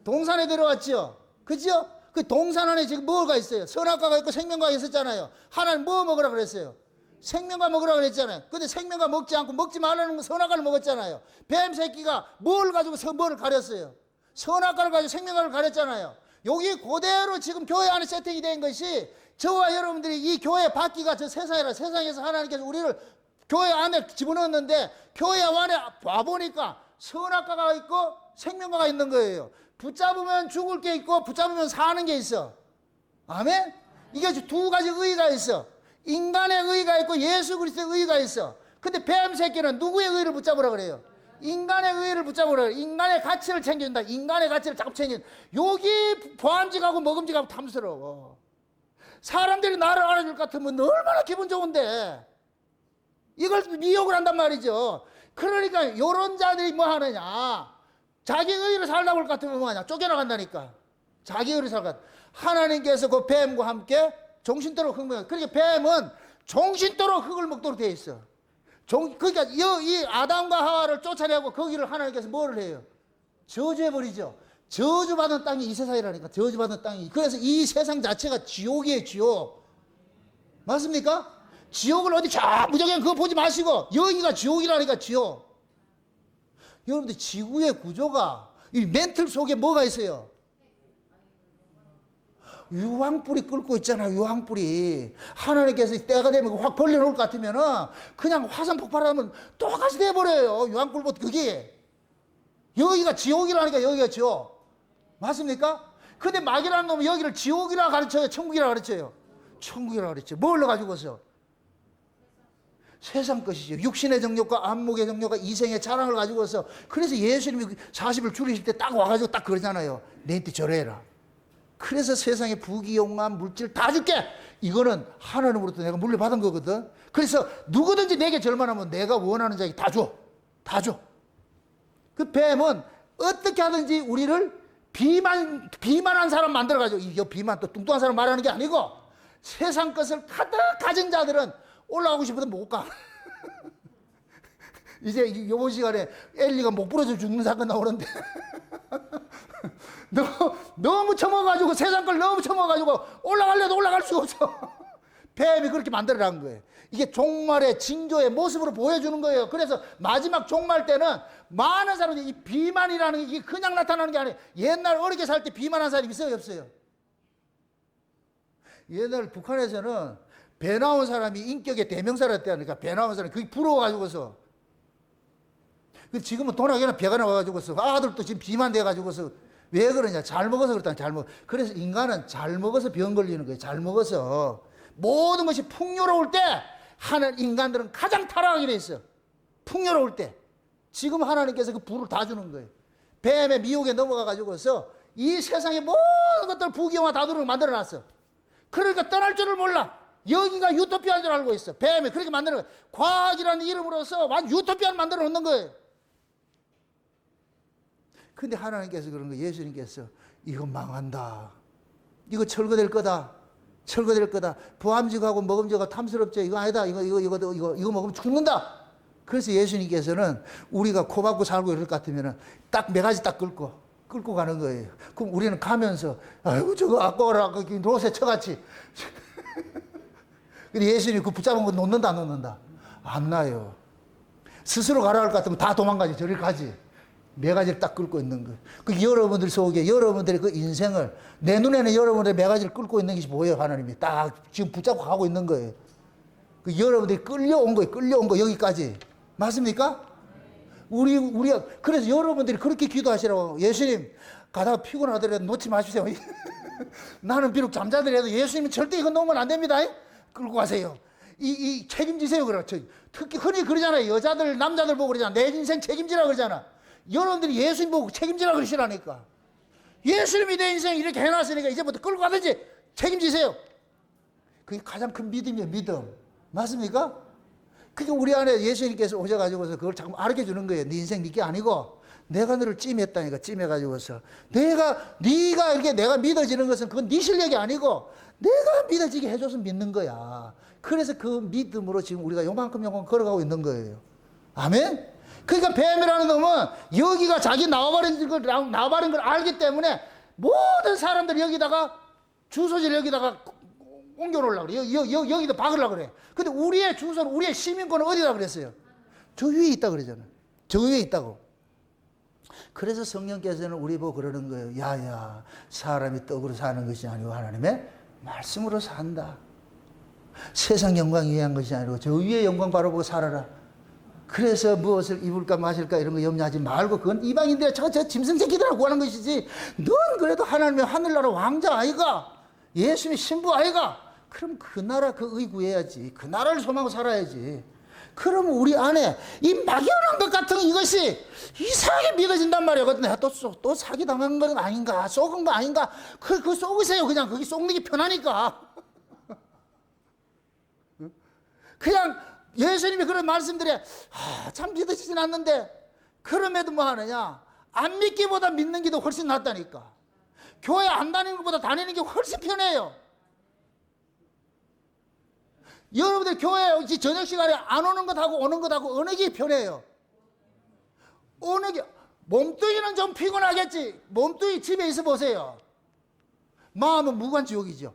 [SPEAKER 1] 동산에 데려왔죠. 그죠? 그 동산 안에 지금 뭐가 있어요? 선악과가 있고 생명과가 있었잖아요. 하나님 뭐 먹으라 그랬어요? 생명과 먹으라 그랬잖아요. 근데 생명과 먹지 않고 먹지 말라는 건 선악과를 먹었잖아요. 뱀 새끼가 뭘 가지고 뭐를 가렸어요? 선악과를 가지고 생명과를 가렸잖아요. 여기 그대로 지금 교회 안에 세팅이 된 것이, 저와 여러분들이 이 교회 받기가 저 세상이라, 세상에서 하나님께서 우리를 교회 안에 집어넣었는데 교회 안에 와보니까 선악과가 있고 생명과가 있는 거예요. 붙잡으면 죽을 게 있고 붙잡으면 사는 게 있어. 아멘? 이게 두 가지 의의가 있어. 인간의 의의가 있고 예수 그리스도의 의의가 있어. 근데 뱀 새끼는 누구의 의의를 붙잡으라 그래요? 인간의 의의를 붙잡으라 그래요. 인간의 가치를 챙겨준다. 인간의 가치를 자꾸 챙긴다. 여기 보암직하고 먹음직하고 탐스러워. 사람들이 나를 알아줄 것 같으면 얼마나 기분 좋은데 이걸 미혹을 한단 말이죠. 그러니까 요런 자들이 뭐 하느냐, 자기 의의를 살다 볼 것 같으면 뭐하냐, 쫓겨나간다니까. 자기 의의를 살다. 하나님께서 그 뱀과 함께 종신토록 흙 먹어요. 그러니까 뱀은 종신토록 흙을 먹도록 되어 있어. 그러니까 이 아담과 하와를 쫓아내고 거기를 하나님께서 뭐를 해요? 저주해버리죠. 저주받은 땅이 이 세상이라니까. 저주받은 땅이. 그래서 이 세상 자체가 지옥이에요. 지옥. 맞습니까? 지옥을 어디 저 무조건 그거 보지 마시고 여기가 지옥이라니까. 지옥. 여러분들 지구의 구조가 이 멘틀 속에 뭐가 있어요? 유황불이 끓고 있잖아. 유황불이. 하나님께서 때가 되면 확 벌려놓을 것 같으면은 그냥 화산 폭발하면 똑같이 돼버려요. 유황불보다 그게. 여기가 지옥이라니까. 여기가 지옥. 맞습니까? 근데 마귀라는 놈은 여기를 지옥이라 가르쳐요? 천국이라 가르쳐요? 천국이라 가르쳐요. 뭘로 가지고서? 세상 것이죠. 육신의 정욕과 안목의 정욕과 이생의 자랑을 가지고서. 그래서 예수님이 40을 줄이실 때 딱 와가지고 딱 그러잖아요. 내한테 절해라. 그래서 세상의 부귀영화 물질 다 줄게. 이거는 하나님으로부터 내가 물려받은 거거든. 그래서 누구든지 내게 절만하면 내가 원하는 자에게 다 줘. 다 줘. 그 뱀은 어떻게 하든지 우리를 비만한 사람 만들어가지고, 이 비만 또 뚱뚱한 사람 말하는 게 아니고, 세상 것을 가득 가진 자들은 올라가고 싶어도 못 가. 이제 이번 시간에 엘리가 목 부러져 죽는 사건 나오는데 너무 처먹어가지고, 세상 걸 너무 처먹어가지고 올라가려도 올라갈 수가 없어. 뱀이 그렇게 만들어낸 거예요. 이게 종말의 징조의 모습으로 보여주는 거예요. 그래서 마지막 종말 때는 많은 사람들이 이 비만이라는 게 그냥 나타나는 게 아니에요. 옛날 어리게 살 때 비만한 사람이 있어요, 없어요? 옛날 북한에서는 배 나온 사람이 인격의 대명사였다니까. 배 나온 사람이 그게 부러워가지고서. 지금은 돈하게나 배가 나와가지고서 아들도 지금 비만 돼가지고서 왜 그러냐, 잘 먹어서 그렇다. 잘 먹어. 그래서 인간은 잘 먹어서 병 걸리는 거예요. 잘 먹어서 모든 것이 풍요로울 때 하는 인간들은 가장 타락하게 돼 있어. 풍요로울 때. 지금 하나님께서 그 불을 다 주는 거예요. 뱀의 미혹에 넘어가가지고서 이 세상의 모든 것들 부귀영화 다도록 만들어놨어. 그러니까 떠날 줄을 몰라. 여기가 유토피아인 줄 알고 있어. 뱀이 그렇게 만드는 거예요. 과학이라는 이름으로서 완전 유토피아를 만들어 놓는 거예요. 근데 하나님께서 그런 거, 예수님께서 이거 망한다. 이거 철거될 거다. 철거될 거다. 부함직하고 먹음직하고 탐스럽죠. 이거 아니다. 이거 먹으면 죽는다. 그래서 예수님께서는 우리가 코 박고 살고 이럴 것 같으면 딱 몇 가지 딱 끌고 가는 거예요. 그럼 우리는 가면서, 아이고, 저거 아까워라, 노새 처같이. 근데 예수님이 그 붙잡은 거 놓는다, 안 놓는다? 안 놔요. 스스로 가라 할 것 같으면 다 도망가지, 저리 가지. 네 가지를 딱 끌고 있는 거예요. 그 여러분들 속에 여러분들의 그 인생을, 내 눈에는 여러분들의 네 가지를 끌고 있는 것이 보여요, 하나님이. 딱 지금 붙잡고 가고 있는 거예요. 그 여러분들이 끌려온 거예요, 끌려온 거, 여기까지. 맞습니까? 우리가, 그래서 여러분들이 그렇게 기도하시라고. 예수님, 가다가 피곤하더라도 놓지 마십시오. 나는 비록 잠자더라도 예수님은 절대 이거 놓으면 안 됩니다. 끌고 가세요. 책임지세요. 그렇죠. 특히 흔히 그러잖아요. 여자들, 남자들 보고 그러잖아. 내 인생 책임지라 그러잖아. 여러분들이 예수님 보고 책임지라 그러시라니까. 예수님이 내 인생 이렇게 해놨으니까 이제부터 끌고 가든지 책임지세요. 그게 가장 큰 믿음이에요, 믿음. 맞습니까? 그러니까 우리 안에 예수님께서 오셔가지고서 그걸 자꾸 알려 주는 거예요. 네 인생 네게 아니고 내가 너를 찜했다니까. 찜해가지고서 네가 이렇게 내가 믿어지는 것은 그건 네 실력이 아니고 내가 믿어지게 해줘서 믿는 거야. 그래서 그 믿음으로 지금 우리가 요만큼 걸어가고 있는 거예요. 아멘? 그러니까 뱀이라는 놈은 여기가 자기 나와버린 걸 알기 때문에 모든 사람들이 여기다가 주소지를 여기다가 옮겨놓으려고 그래. 여기다 박으려고 그래. 근데 우리의 주소는, 우리의 시민권은 어디다 그랬어요? 저 위에 있다 그러잖아요. 저 위에 있다고. 그래서 성령께서는 우리 보고 그러는 거예요. 야야, 사람이 떡으로 사는 것이 아니고 하나님의 말씀으로 산다. 세상 영광 위한 것이 아니고 저 위에 영광 바라보고 살아라. 그래서 무엇을 입을까 마실까 이런 거 염려하지 말고, 그건 이방인들의 저 짐승 새끼들하고 구하는 것이지, 넌 그래도 하나님의 하늘나라 왕자 아이가, 예수님의 신부 아이가, 그럼 그 나라 그 의 구해야지. 그 나라를 소망하고 살아야지. 그럼 우리 안에 이 막연한 것 같은 이것이 이상하게 믿어진단 말이에요. 내가 또 사기당한 건 아닌가, 속은 거 아닌가, 그거 속으세요. 그냥 거기 속는 게 편하니까. 그냥 예수님이 그런 말씀들에 참 믿어지진 않는데, 그럼에도 뭐 하느냐, 안 믿기보다 믿는 게 더 훨씬 낫다니까. 교회 안 다니는 것보다 다니는 게 훨씬 편해요. 여러분들 교회 저녁 시간에 안 오는 것하고 오는 것하고 어느 게 편해요? 어느 게, 몸뚱이는 좀 피곤하겠지. 몸뚱이 집에 있어 보세요. 마음은 무관지옥이죠.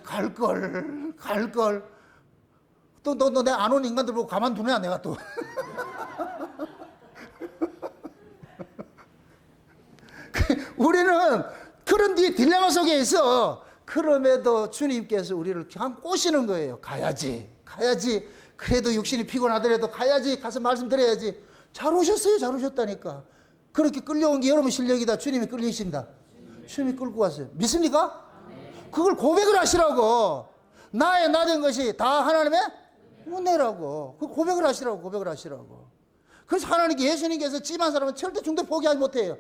[SPEAKER 1] 갈걸. 또 내 안 오는 인간들 보고 가만두냐, 내가 또. 우리는 그런 딜레마 속에 있어. 그럼에도 주님께서 우리를 그냥 꼬시는 거예요. 가야지. 그래도 육신이 피곤하더라도 가야지. 가서 말씀 드려야지. 잘 오셨어요. 잘 오셨다니까. 그렇게 끌려온 게 여러분 실력이다. 주님이 끌리신다. 주님이 끌고 왔어요. 믿습니까? 그걸 고백을 하시라고. 나의 나된 것이 다 하나님의 은혜라고. 그 고백을 하시라고. 그래서 하나님께, 예수님께서 찜한 사람은 절대 중도 포기하지 못해요.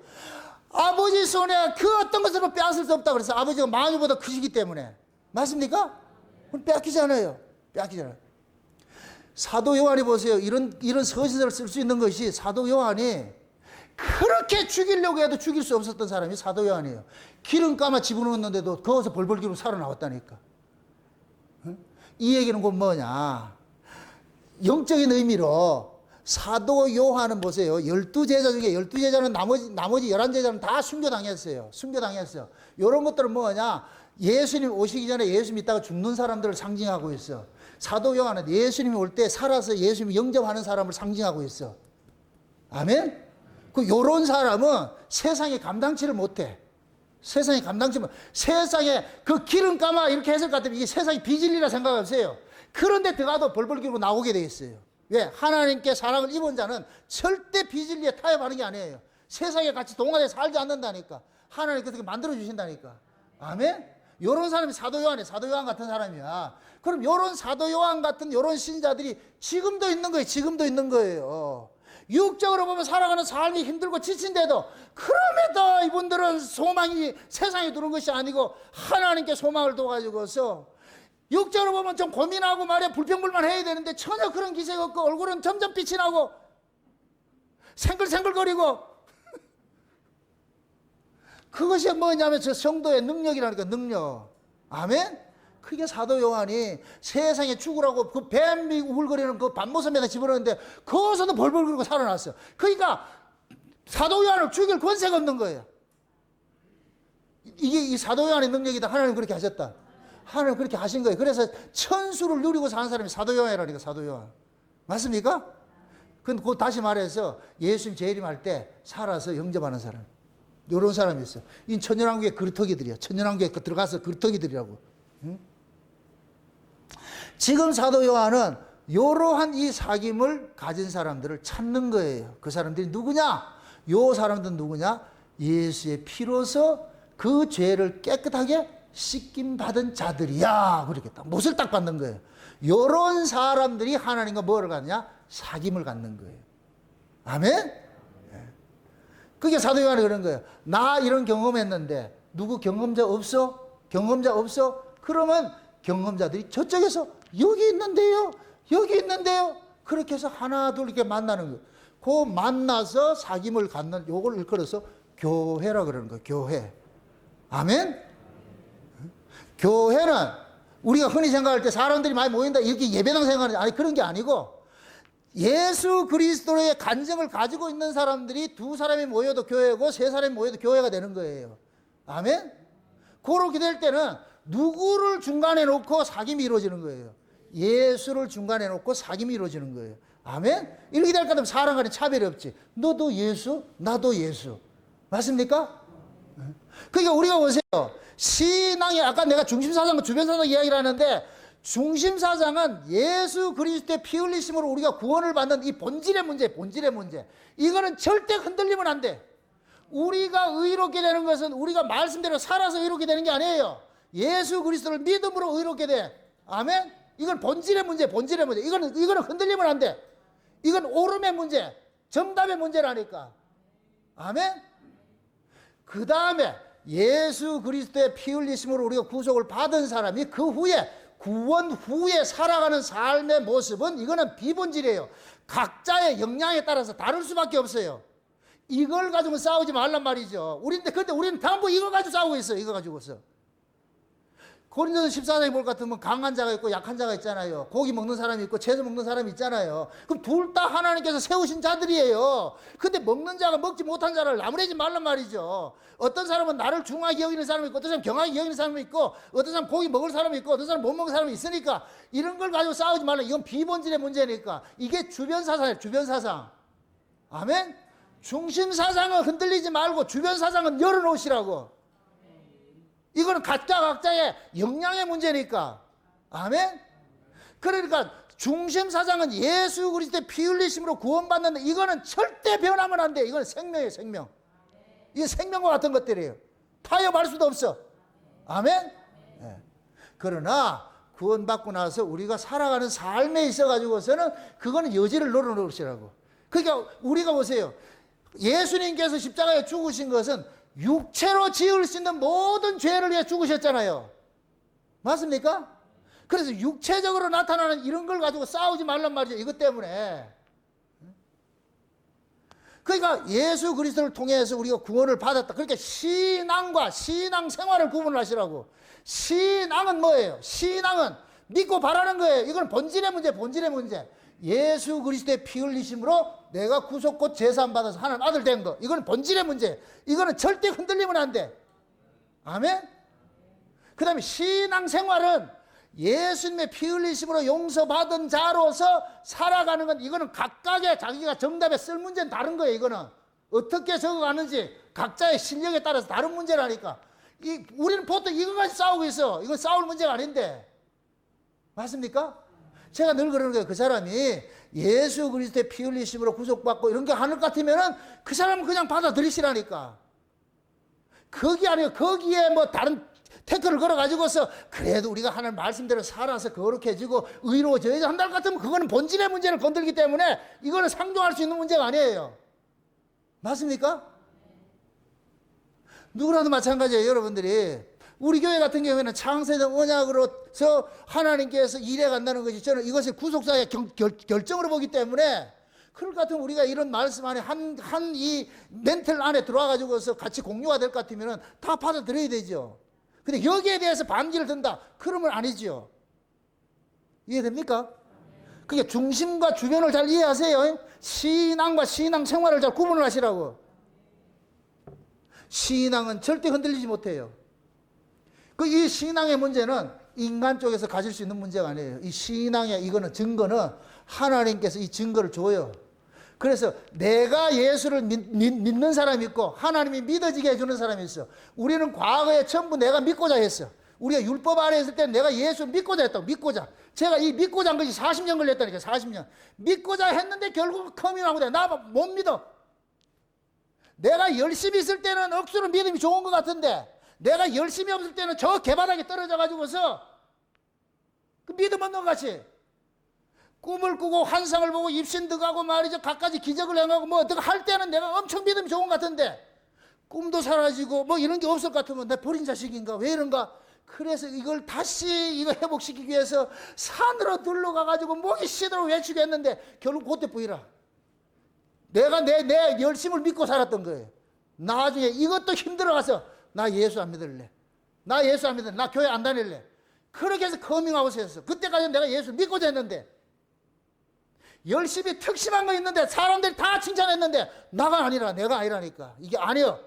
[SPEAKER 1] 아버지 손에 그 어떤 것으로 빼앗을 수 없다 그래서, 아버지가 만유보다 크시기 때문에. 맞습니까? 그럼 빼앗기잖아요. 사도 요한이 보세요. 이런 서신을 쓸 수 있는 것이, 사도 요한이 그렇게 죽이려고 해도 죽일 수 없었던 사람이 사도 요한이에요. 기름 감아 집어넣었는데도 거기서 벌벌 기로 살아나왔다니까. 이 얘기는 곧 뭐냐, 영적인 의미로 사도 요한은 보세요. 12제자 중에 12제자는 나머지 11제자는 다 순교당했어요. 이런 것들은 뭐냐, 예수님 오시기 전에 예수님 있다가 죽는 사람들을 상징하고 있어. 사도 요한은 예수님이 올 때 살아서 예수님이 영접하는 사람을 상징하고 있어. 아멘? 요런 사람은 세상에 감당치를 못해. 세상에 그 기름 감아 이렇게 했을 것 같으면 이게 세상이 비진리라 생각하세요. 그런데 들어가도 벌벌 기르고 나오게 돼 있어요. 왜? 하나님께 사랑을 입은 자는 절대 비진리에 타협하는 게 아니에요. 세상에 같이 동화돼 살지 않는다니까. 하나님께서 그렇게 만들어주신다니까. 아멘? 요런 사람이 사도 요한이에요. 사도 요한 같은 사람이야. 그럼 요런 사도 요한 같은 요런 신자들이 지금도 있는 거예요. 육적으로 보면 살아가는 삶이 힘들고 지친데도, 그럼에도 이분들은 소망이 세상에 두는 것이 아니고 하나님께 소망을 둬가지고서, 육적으로 보면 좀 고민하고 말이야 불평불만 해야 되는데 전혀 그런 기색이 없고, 얼굴은 점점 빛이 나고 생글생글거리고. 그것이 뭐냐면 저 성도의 능력이라니까, 능력. 아멘? 그게 사도 요한이 세상에 죽으라고 그 뱀이 우글거리는 그 밤모섬에다 집어넣는데 거기서도 벌벌 끓고 살아났어요. 그러니까 사도 요한을 죽일 권세가 없는 거예요. 이게 이 사도 요한의 능력이다. 하나님 그렇게 하셨다. 하나님 그렇게 하신 거예요. 그래서 천수를 누리고 사는 사람이 사도 요한이라니까, 사도 요한. 맞습니까? 근데 그 다시 말해서 예수님 재림할 때 살아서 영접하는 사람. 이런 사람이 있어요. 이 천연왕국의 그루터기들이야. 천연왕국에 들어가서 그루터기들이라고. 응? 지금 사도 요한은 이러한 이 사귐을 가진 사람들을 찾는 거예요. 그 사람들이 누구냐? 요 사람들은 누구냐? 예수의 피로서 그 죄를 깨끗하게 씻김 받은 자들이야. 그렇게 딱 못을 딱 받는 거예요. 이런 사람들이 하나님과 뭐를 갖냐? 사귐을 갖는 거예요. 아멘? 그게 사도 요한이 그런 거예요. 나 이런 경험했는데 누구 경험자 없어? 경험자 없어? 그러면 경험자들이 저쪽에서 여기 있는데요. 여기 있는데요. 그렇게 해서 하나 둘 이렇게 만나는 거예요. 그 만나서 사귐을 갖는 요걸 일컬어서 교회라 그러는 거예요. 교회. 아멘? 교회는 우리가 흔히 생각할 때 사람들이 많이 모인다 이렇게 예배당 생각하는 아니 그런 게 아니고 예수 그리스도의 간증을 가지고 있는 사람들이 두 사람이 모여도 교회고 세 사람이 모여도 교회가 되는 거예요. 아멘? 그렇게 될 때는 누구를 중간에 놓고 사귐이 이루어지는 거예요. 예수를 중간에 놓고 사귐이 이루어지는 거예요. 아멘? 이렇게 될 것 같으면 사람 간에 차별이 없지. 너도 예수, 나도 예수. 맞습니까? 그러니까 우리가 보세요. 신앙이 아까 내가 중심사상, 주변사상 이야기를 하는데 중심사상은 예수 그리스도의 피 흘리심으로 우리가 구원을 받는 이 본질의 문제, 본질의 문제. 이거는 절대 흔들리면 안 돼. 우리가 의롭게 되는 것은 우리가 말씀대로 살아서 의롭게 되는 게 아니에요. 예수 그리스도를 믿음으로 의롭게 돼. 아멘? 이건 본질의 문제, 본질의 문제. 이거는 흔들리면 안 돼. 이건 옳음의 문제, 정답의 문제라니까. 아멘? 그 다음에 예수 그리스도의 피 흘리심으로 우리가 구속을 받은 사람이 그 후에 구원 후에 살아가는 삶의 모습은 이거는 비본질이에요. 각자의 역량에 따라서 다를 수밖에 없어요. 이걸 가지고 싸우지 말란 말이죠. 근데 우리는 전부 이거 가지고 싸우고 있어요. 이거 가지고서. 고린도서 14장에 볼 것 같으면 강한 자가 있고 약한 자가 있잖아요. 고기 먹는 사람이 있고 채소 먹는 사람이 있잖아요. 그럼 둘 다 하나님께서 세우신 자들이에요. 근데 먹는 자가 먹지 못한 자를 나무래지 말란 말이죠. 어떤 사람은 나를 중하게 여기는 사람이 있고 어떤 사람은 경하게 여기는 사람이 있고 어떤 사람은 고기 먹을 사람이 있고 어떤 사람은 못 먹을 사람이 있으니까 이런 걸 가지고 싸우지 말라. 이건 비본질의 문제니까. 이게 주변 사상이에요. 주변 사상. 아멘? 중심 사상은 흔들리지 말고 주변 사상은 열어놓으시라고. 이거는 각자의 역량의 문제니까. 아멘? 그러니까 중심 사상은 예수 그리스도의 피 흘리심으로 구원받는데 이거는 절대 변하면 안 돼. 이건 생명이에요, 생명. 이게 생명과 같은 것들이에요. 타협할 수도 없어. 아멘? 네. 그러나 구원받고 나서 우리가 살아가는 삶에 있어가지고서는 그거는 여지를 열어놓으시라고. 그러니까 우리가 보세요. 예수님께서 십자가에 죽으신 것은 육체로 지을 수 있는 모든 죄를 위해 죽으셨잖아요. 맞습니까? 그래서 육체적으로 나타나는 이런 걸 가지고 싸우지 말란 말이죠. 이것 때문에. 그러니까 예수 그리스도를 통해서 우리가 구원을 받았다. 그러니까 신앙과 신앙 생활을 구분하시라고. 신앙은 뭐예요? 신앙은 믿고 바라는 거예요. 이건 본질의 문제, 본질의 문제. 예수 그리스도의 피 흘리심으로 내가 구속 곧 제사함 받아서 하나님 아들 된 거. 이거는 본질의 문제. 이거는 절대 흔들리면 안 돼. 아멘? 그 다음에 신앙생활은 예수님의 피 흘리심으로 용서받은 자로서 살아가는 건 이거는 각각의 자기가 정답에 쓸 문제는 다른 거예요. 이거는 어떻게 적어가는지 각자의 실력에 따라서 다른 문제라니까. 우리는 보통 이거까지 싸우고 있어. 이건 싸울 문제가 아닌데. 맞습니까? 제가 늘 그러는 거예요. 그 사람이 예수 그리스도의 피 흘리심으로 구속받고 이런 게 하는 것 같으면은 그 사람은 그냥 받아들이시라니까. 그게 아니에요. 거기에 뭐 다른 태클을 걸어가지고서 그래도 우리가 하는 말씀대로 살아서 거룩해지고 의로워져야지 한다 같으면 그거는 본질의 문제를 건들기 때문에 이거는 상종할 수 있는 문제가 아니에요. 맞습니까? 누구라도 마찬가지예요. 여러분들이. 우리 교회 같은 경우에는 창세된 언약으로서 하나님께서 일해 간다는 것이 저는 이것이 구속사의 결정으로 보기 때문에 그럴 것 같으면 우리가 이런 말씀 안에 한 이 멘틀 안에 들어와 가지고서 같이 공유가 될 것 같으면 다 받아들여야 되죠. 근데 여기에 대해서 반기를 든다. 그러면 아니지요. 이해됩니까? 그게 중심과 주변을 잘 이해하세요. 신앙과 신앙 생활을 잘 구분을 하시라고. 신앙은 절대 흔들리지 못해요. 이 신앙의 문제는 인간 쪽에서 가질 수 있는 문제가 아니에요. 이 신앙의 이거는 증거는 하나님께서 이 증거를 줘요. 그래서 내가 예수를 믿는 사람이 있고 하나님이 믿어지게 해주는 사람이 있어. 우리는 과거에 전부 내가 믿고자 했어. 우리가 율법 아래 있을 때 내가 예수 믿고자 했다고. 믿고자. 제가 이 믿고자 한 것이 40년 걸렸다니까. 40년. 믿고자 했는데 결국 커밍하고 돼. 나 못 믿어. 내가 열심히 있을 때는 억수로 믿음이 좋은 것 같은데 내가 열심히 없을 때는 저 개바닥에 떨어져 가지고서 그 믿음 없는 것 같이 꿈을 꾸고 환상을 보고 입신 득하고 말이죠. 갖가지 기적을 행하고 뭐 어떻게 할 때는 내가 엄청 믿음이 좋은 것 같은데 꿈도 사라지고 뭐 이런 게 없을 것 같으면 내 버린 자식인가 왜 이런가. 그래서 이걸 다시 이거 회복시키기 위해서 산으로 들러가 가지고 목이 쉬도록 외치게 했는데 결국 그때 보이라. 내가 내 열심을 믿고 살았던 거예요. 나중에 이것도 힘들어가서 나 예수 안 믿을래. 나 예수 안 믿을래. 나 교회 안 다닐래. 그렇게 해서 커밍아웃을 했어. 그때까지는 내가 예수 믿고자 했는데 열심히 특심한 거 있는데 사람들이 다 칭찬했는데 나가 아니라 내가 아니라니까. 이게 아니요.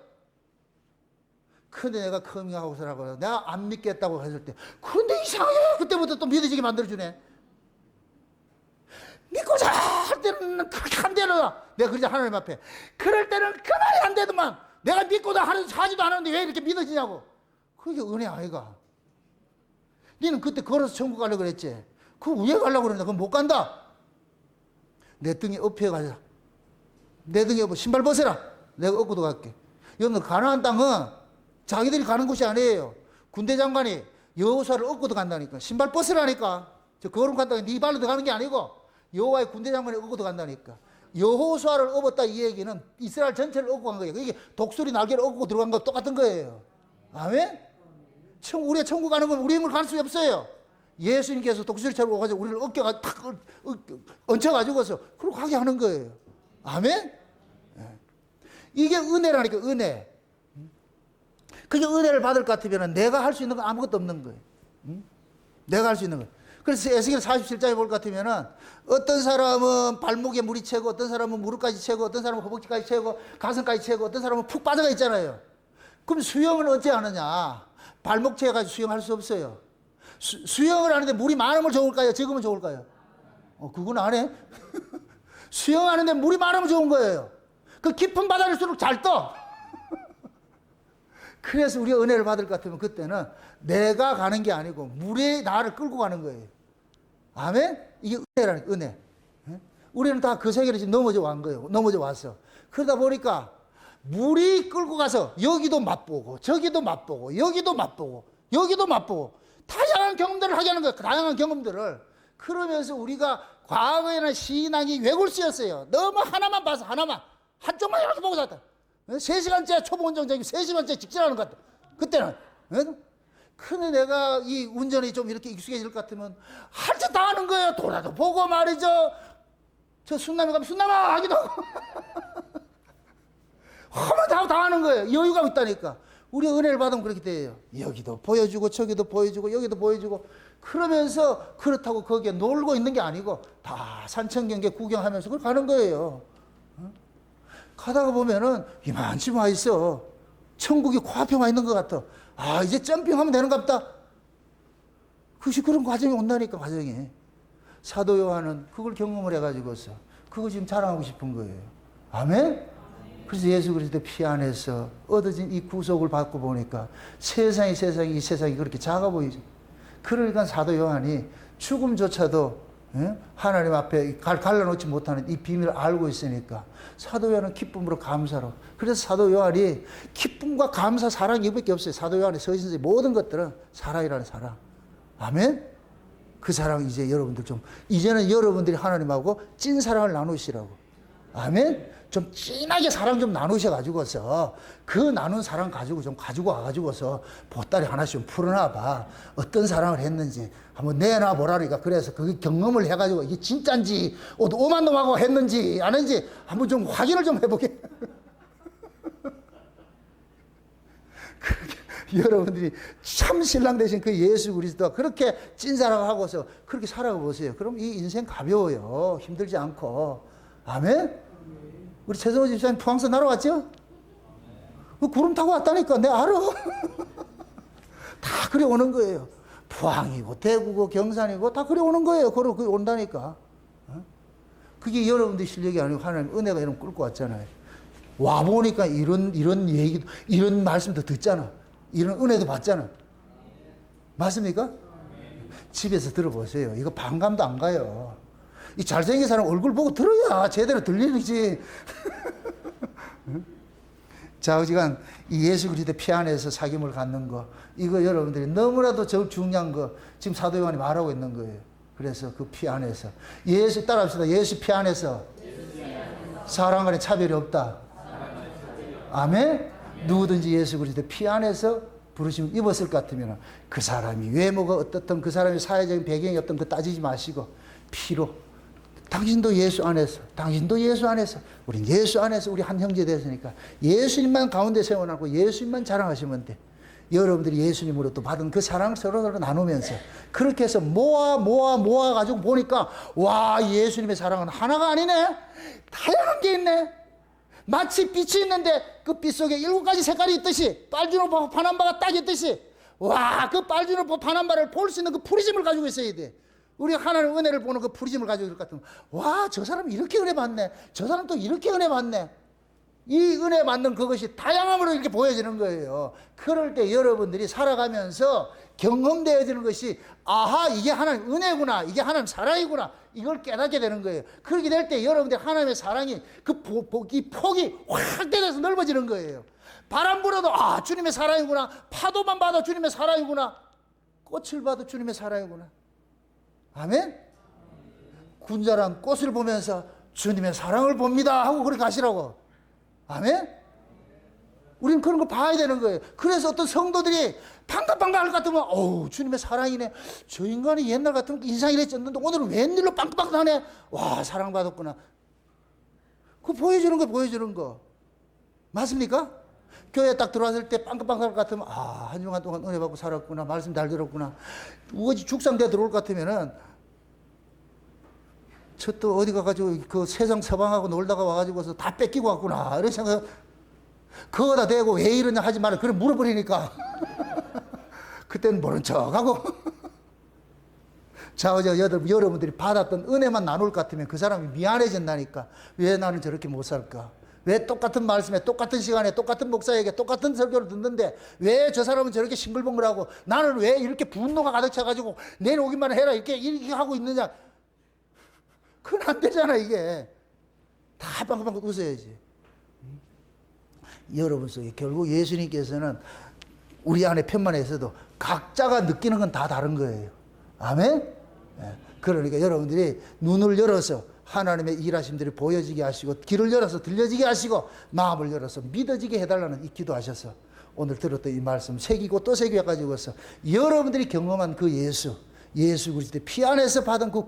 [SPEAKER 1] 근데 내가 커밍아웃을 하고 내가 안 믿겠다고 했을 때 근데 이상해. 그때부터 또 믿어지게 만들어주네. 믿고자 할 때는 그렇게 안 되나. 내가 그러자 하나님 앞에 그럴 때는 그만이 안 되더만 내가 믿고자 하지도 않았는데 왜 이렇게 믿어지냐고. 그게 은혜 아이가. 너는 그때 걸어서 천국 가려고 그랬지. 그거 왜 가려고 그러냐. 그럼 못 간다. 내 등에 업혀 가자. 내 등에 업어 신발 벗어라. 내가 업고도 갈게. 여러분들 가나안 땅은 자기들이 가는 곳이 아니에요. 군대 장관이 여호수아를 업고도 간다니까. 신발 벗으라니까. 저 거룩 간다고 네 발로 들어가는 게 아니고 여호와의 군대 장관이 업고도 간다니까. 여호수아를 업었다 이 얘기는 이스라엘 전체를 업고 간 거예요. 이게 독수리 날개를 업고 들어간 거 똑같은 거예요. 아멘? 우리가 천국 가는 건 우리 힘을 갈 수 없어요. 예수님께서 독수리처럼 오가지고 우리를 어깨가 탁 얹혀가지고서 그렇게 하게 하는 거예요. 아멘? 이게 은혜라니까, 은혜. 그게 은혜를 받을 것 같으면 내가 할 수 있는 건 아무것도 없는 거예요. 내가 할 수 있는 거. 그래서 에스겔 47장에 볼 것 같으면은 어떤 사람은 발목에 물이 채고 어떤 사람은 무릎까지 채고 어떤 사람은 허벅지까지 채고 가슴까지 채고 어떤 사람은 푹 빠져가 있잖아요. 그럼 수영은 어찌 하느냐? 발목 채가지고 수영할 수 없어요. 수영을 하는데 물이 많으면 좋을까요? 적으면 좋을까요? 그건 안 해. 수영하는데 물이 많으면 좋은 거예요. 그 깊은 바다일수록 잘 떠. 그래서 우리가 은혜를 받을 것 같으면 그때는 내가 가는 게 아니고 물이 나를 끌고 가는 거예요. 아멘? 이게 은혜라는 은혜. 우리는 다 그 세계로 지금 넘어져 온 거예요. 넘어져 왔어. 그러다 보니까 물이 끌고 가서 여기도 맛보고 저기도 맛보고 여기도 맛보고 여기도 맛보고 다양한 경험들을 하게 하는 거예요. 다양한 경험들을. 그러면서 우리가 과거에는 신앙이 외골수였어요. 너무 하나만 봐서 하나만 한쪽만 이렇게 보고 살았다. 3시간째 초보 운전자고 3시간째 직진하는 것 같아. 그때는. 근데 내가 이 운전이 좀 이렇게 익숙해질 것 같으면 할 짓 다 하는 거예요. 돌아도 보고 말이죠. 저 순남에 가면 순남아 하기도 하고. 하면 다 하는 거예요. 여유가 있다니까. 우리 은혜를 받으면 그렇게 돼요. 여기도 보여주고 저기도 보여주고 여기도 보여주고 그러면서 그렇다고 거기에 놀고 있는 게 아니고 다 산천경계 구경하면서 그걸 가는 거예요. 가다가 보면은 이만치 와 있어. 천국이 코앞에 와 있는 것 같아. 아, 이제 점핑하면 되는 것 같다. 그것이 그런 과정이 온다니까, 과정이. 사도 요한은 그걸 경험을 해가지고서 그거 지금 자랑하고 싶은 거예요. 아멘? 그래서 예수 그리스도 피 안에서 얻어진 이 구속을 받고 보니까 세상이 이 세상이 그렇게 작아 보이죠. 그러니까 사도 요한이 죽음조차도 하나님 앞에 갈라놓지 못하는 이 비밀을 알고 있으니까 사도 요한은 기쁨으로 감사로. 그래서 사도 요한이 기쁨과 감사, 사랑 이밖에 없어요. 사도 요한의 서신서의 모든 것들은 사랑이라는 사랑. 아멘? 그 사랑 이제 여러분들 좀 이제는 여러분들이 하나님하고 찐 사랑을 나누시라고. 아멘? 좀 진하게 사랑 좀 나누셔가지고서 그 나눈 사랑 가지고 좀 가지고 와가지고서 보따리 하나씩 좀 풀어놔봐. 어떤 사랑을 했는지 한번 내놔보라니까. 그래서 그 경험을 해가지고 이게 진짠지 오만 놈하고 했는지 안 했는지 한번 좀 확인을 좀 해보게. 여러분들이 참 신랑 되신 그 예수 그리스도가 그렇게 찐사랑하고서 그렇게 살아보세요. 그럼 이 인생 가벼워요. 힘들지 않고. 아멘? 우리 최성호 집사님 프랑스 날아왔죠? 그 구름 타고 왔다니까. 내가 알아. 다 그래 오는 거예요. 포항이고 대구고 경산이고 다 그래 오는 거예요. 걸어 그래 온다니까. 그게 여러분들 실력이 아니고 하나님 은혜가 여러분 끌고 왔잖아요. 와 보니까 이런 얘기, 이런 말씀도 듣잖아. 이런 은혜도 받잖아. 맞습니까? 집에서 들어보세요. 이거 반감도 안 가요. 이 잘생긴 사람 얼굴 보고 들어야 제대로 들리지. 좌우지간 이 예수 그리스도 피 안에서 사귐을 갖는 거, 이거 여러분들이 너무나도 저 중요한 거 지금 사도 요한이 말하고 있는 거예요. 그래서 그 피 안에서 예수 따라합시다. 예수 피 안에서 사람 간에 차별이 없다. 아멘. 누구든지 예수 그리스도 피 안에서 부르심을 입었을 것 같으면 그 사람이 외모가 어떻든 그 사람의 사회적인 배경이 어떤 거 따지지 마시고 피로 당신도 예수 안에서, 당신도 예수 안에서, 우린 예수 안에서 우리 한 형제 됐으니까 예수님만 가운데 세워놓고 예수님만 자랑하시면 돼. 여러분들이 예수님으로 또 받은 그 사랑을 서로 나누면서 그렇게 해서 모아 가지고 보니까 와, 예수님의 사랑은 하나가 아니네. 다양한 게 있네. 마치 빛이 있는데 그 빛 속에 7가지 색깔이 있듯이 빨주노 파남바가 딱 있듯이 와, 그 빨주노 파남바를 볼 수 있는 그 프리즘을 가지고 있어야 돼. 우리 하나님 은혜를 보는 그 프리즘을 가지고 있을 것 같으면 와, 저 사람 이렇게 은혜 받네. 저 사람 또 이렇게 은혜 받네. 이 은혜 받는 그것이 다양함으로 이렇게 보여지는 거예요. 그럴 때 여러분들이 살아가면서 경험되어지는 것이 아하, 이게 하나님 은혜구나, 이게 하나님 사랑이구나, 이걸 깨닫게 되는 거예요. 그렇게 될 때 여러분들 하나님의 사랑이 그 폭이 확대돼서 넓어지는 거예요. 바람 불어도 아, 주님의 사랑이구나. 파도만 봐도 주님의 사랑이구나. 꽃을 봐도 주님의 사랑이구나. 아멘? 군자란 꽃을 보면서 주님의 사랑을 봅니다 하고 그렇게 가시라고. 아멘? 우리는 그런 거 봐야 되는 거예요. 그래서 어떤 성도들이 빵긋빵긋 할 것 같으면 어우, 주님의 사랑이네. 저 인간이 옛날 같으면 인상이 이랬었는데 오늘은 웬일로 빵긋빵긋하네. 와, 사랑받았구나. 그거 보여주는 거 보여주는 거. 맞습니까? 교회 딱 들어왔을 때 빵긋빵긋 할 것 같으면 아, 한 주간 동안 은혜 받고 살았구나. 말씀 잘 들었구나. 우거지 죽상대 들어올 것 같으면은 저 또 어디 가가지고 그 세상 서방하고 놀다가 와가지고서 다 뺏기고 왔구나. 이런 생각, 그거다 대고 왜 이러냐 하지 말아. 그래 물어버리니까. 그때는 모른 척 하고. 자, 어제 여러분들이 받았던 은혜만 나눌 것 같으면 그 사람이 미안해진다니까. 왜 나는 저렇게 못 살까? 왜 똑같은 말씀에, 똑같은 시간에, 똑같은 목사에게 똑같은 설교를 듣는데 왜 저 사람은 저렇게 싱글벙글하고 나는 왜 이렇게 분노가 가득 차가지고 내놓기만 해라 이렇게 하고 있느냐. 그건 안 되잖아, 이게. 다 빵긋빵긋 웃어야지. 여러분 속에 결국 예수님께서는 우리 안에 편만에서도 각자가 느끼는 건 다 다른 거예요. 아멘? 그러니까 여러분들이 눈을 열어서 하나님의 일하심들이 보여지게 하시고 귀를 열어서 들려지게 하시고 마음을 열어서 믿어지게 해달라는 이 기도하셔서 오늘 들었던 이 말씀 새기고 또 새겨가지고서 여러분들이 경험한 그 예수 그리스도의 피 안에서 받은 그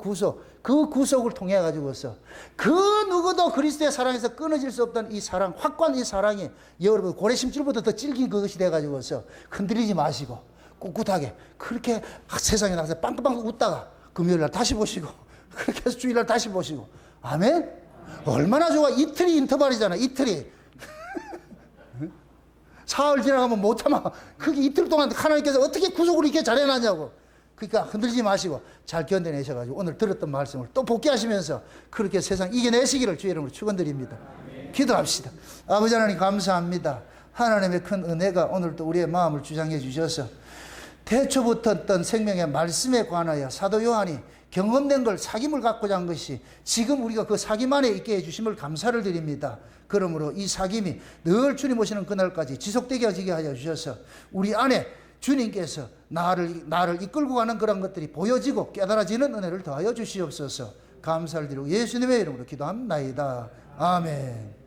[SPEAKER 1] 구속을 통해 가지고서 그 누구도 그리스도의 사랑에서 끊어질 수 없다는 이 사랑, 확고한 이 사랑이 여러분 고래심줄보다 더 질긴 그것이 돼 가지고서 흔들리지 마시고 꿋꿋하게 그렇게 세상에 나가서 빵긋빵긋 웃다가 금요일 날 다시 보시고 그렇게 해서 주일날 다시 보시고. 아멘? 얼마나 좋아. 이틀이 인터벌이잖아. 이틀이. 사흘 지나가면 못 참아. 그게 이틀 동안 하나님께서 어떻게 구속을 이렇게 잘해놨냐고. 그러니까 흔들지 마시고 잘 견뎌내셔가지고 오늘 들었던 말씀을 또 복귀하시면서 그렇게 세상 이겨내시기를 주의 이름으로 축원드립니다. 기도합시다. 아버지 하나님 감사합니다. 하나님의 큰 은혜가 오늘도 우리의 마음을 주장해 주셔서 태초부터 어떤 생명의 말씀에 관하여 사도 요한이 경험된 걸 사귐을 갖고자 한 것이 지금 우리가 그 사귐 안에 있게 해주심을 감사를 드립니다. 그러므로 이 사귐이 늘 주님 오시는 그날까지 지속되게 하여 주셔서 우리 안에 주님께서 나를 이끌고 가는 그런 것들이 보여지고 깨달아지는 은혜를 더하여 주시옵소서. 감사를 드리고 예수님의 이름으로 기도합니다. 아멘.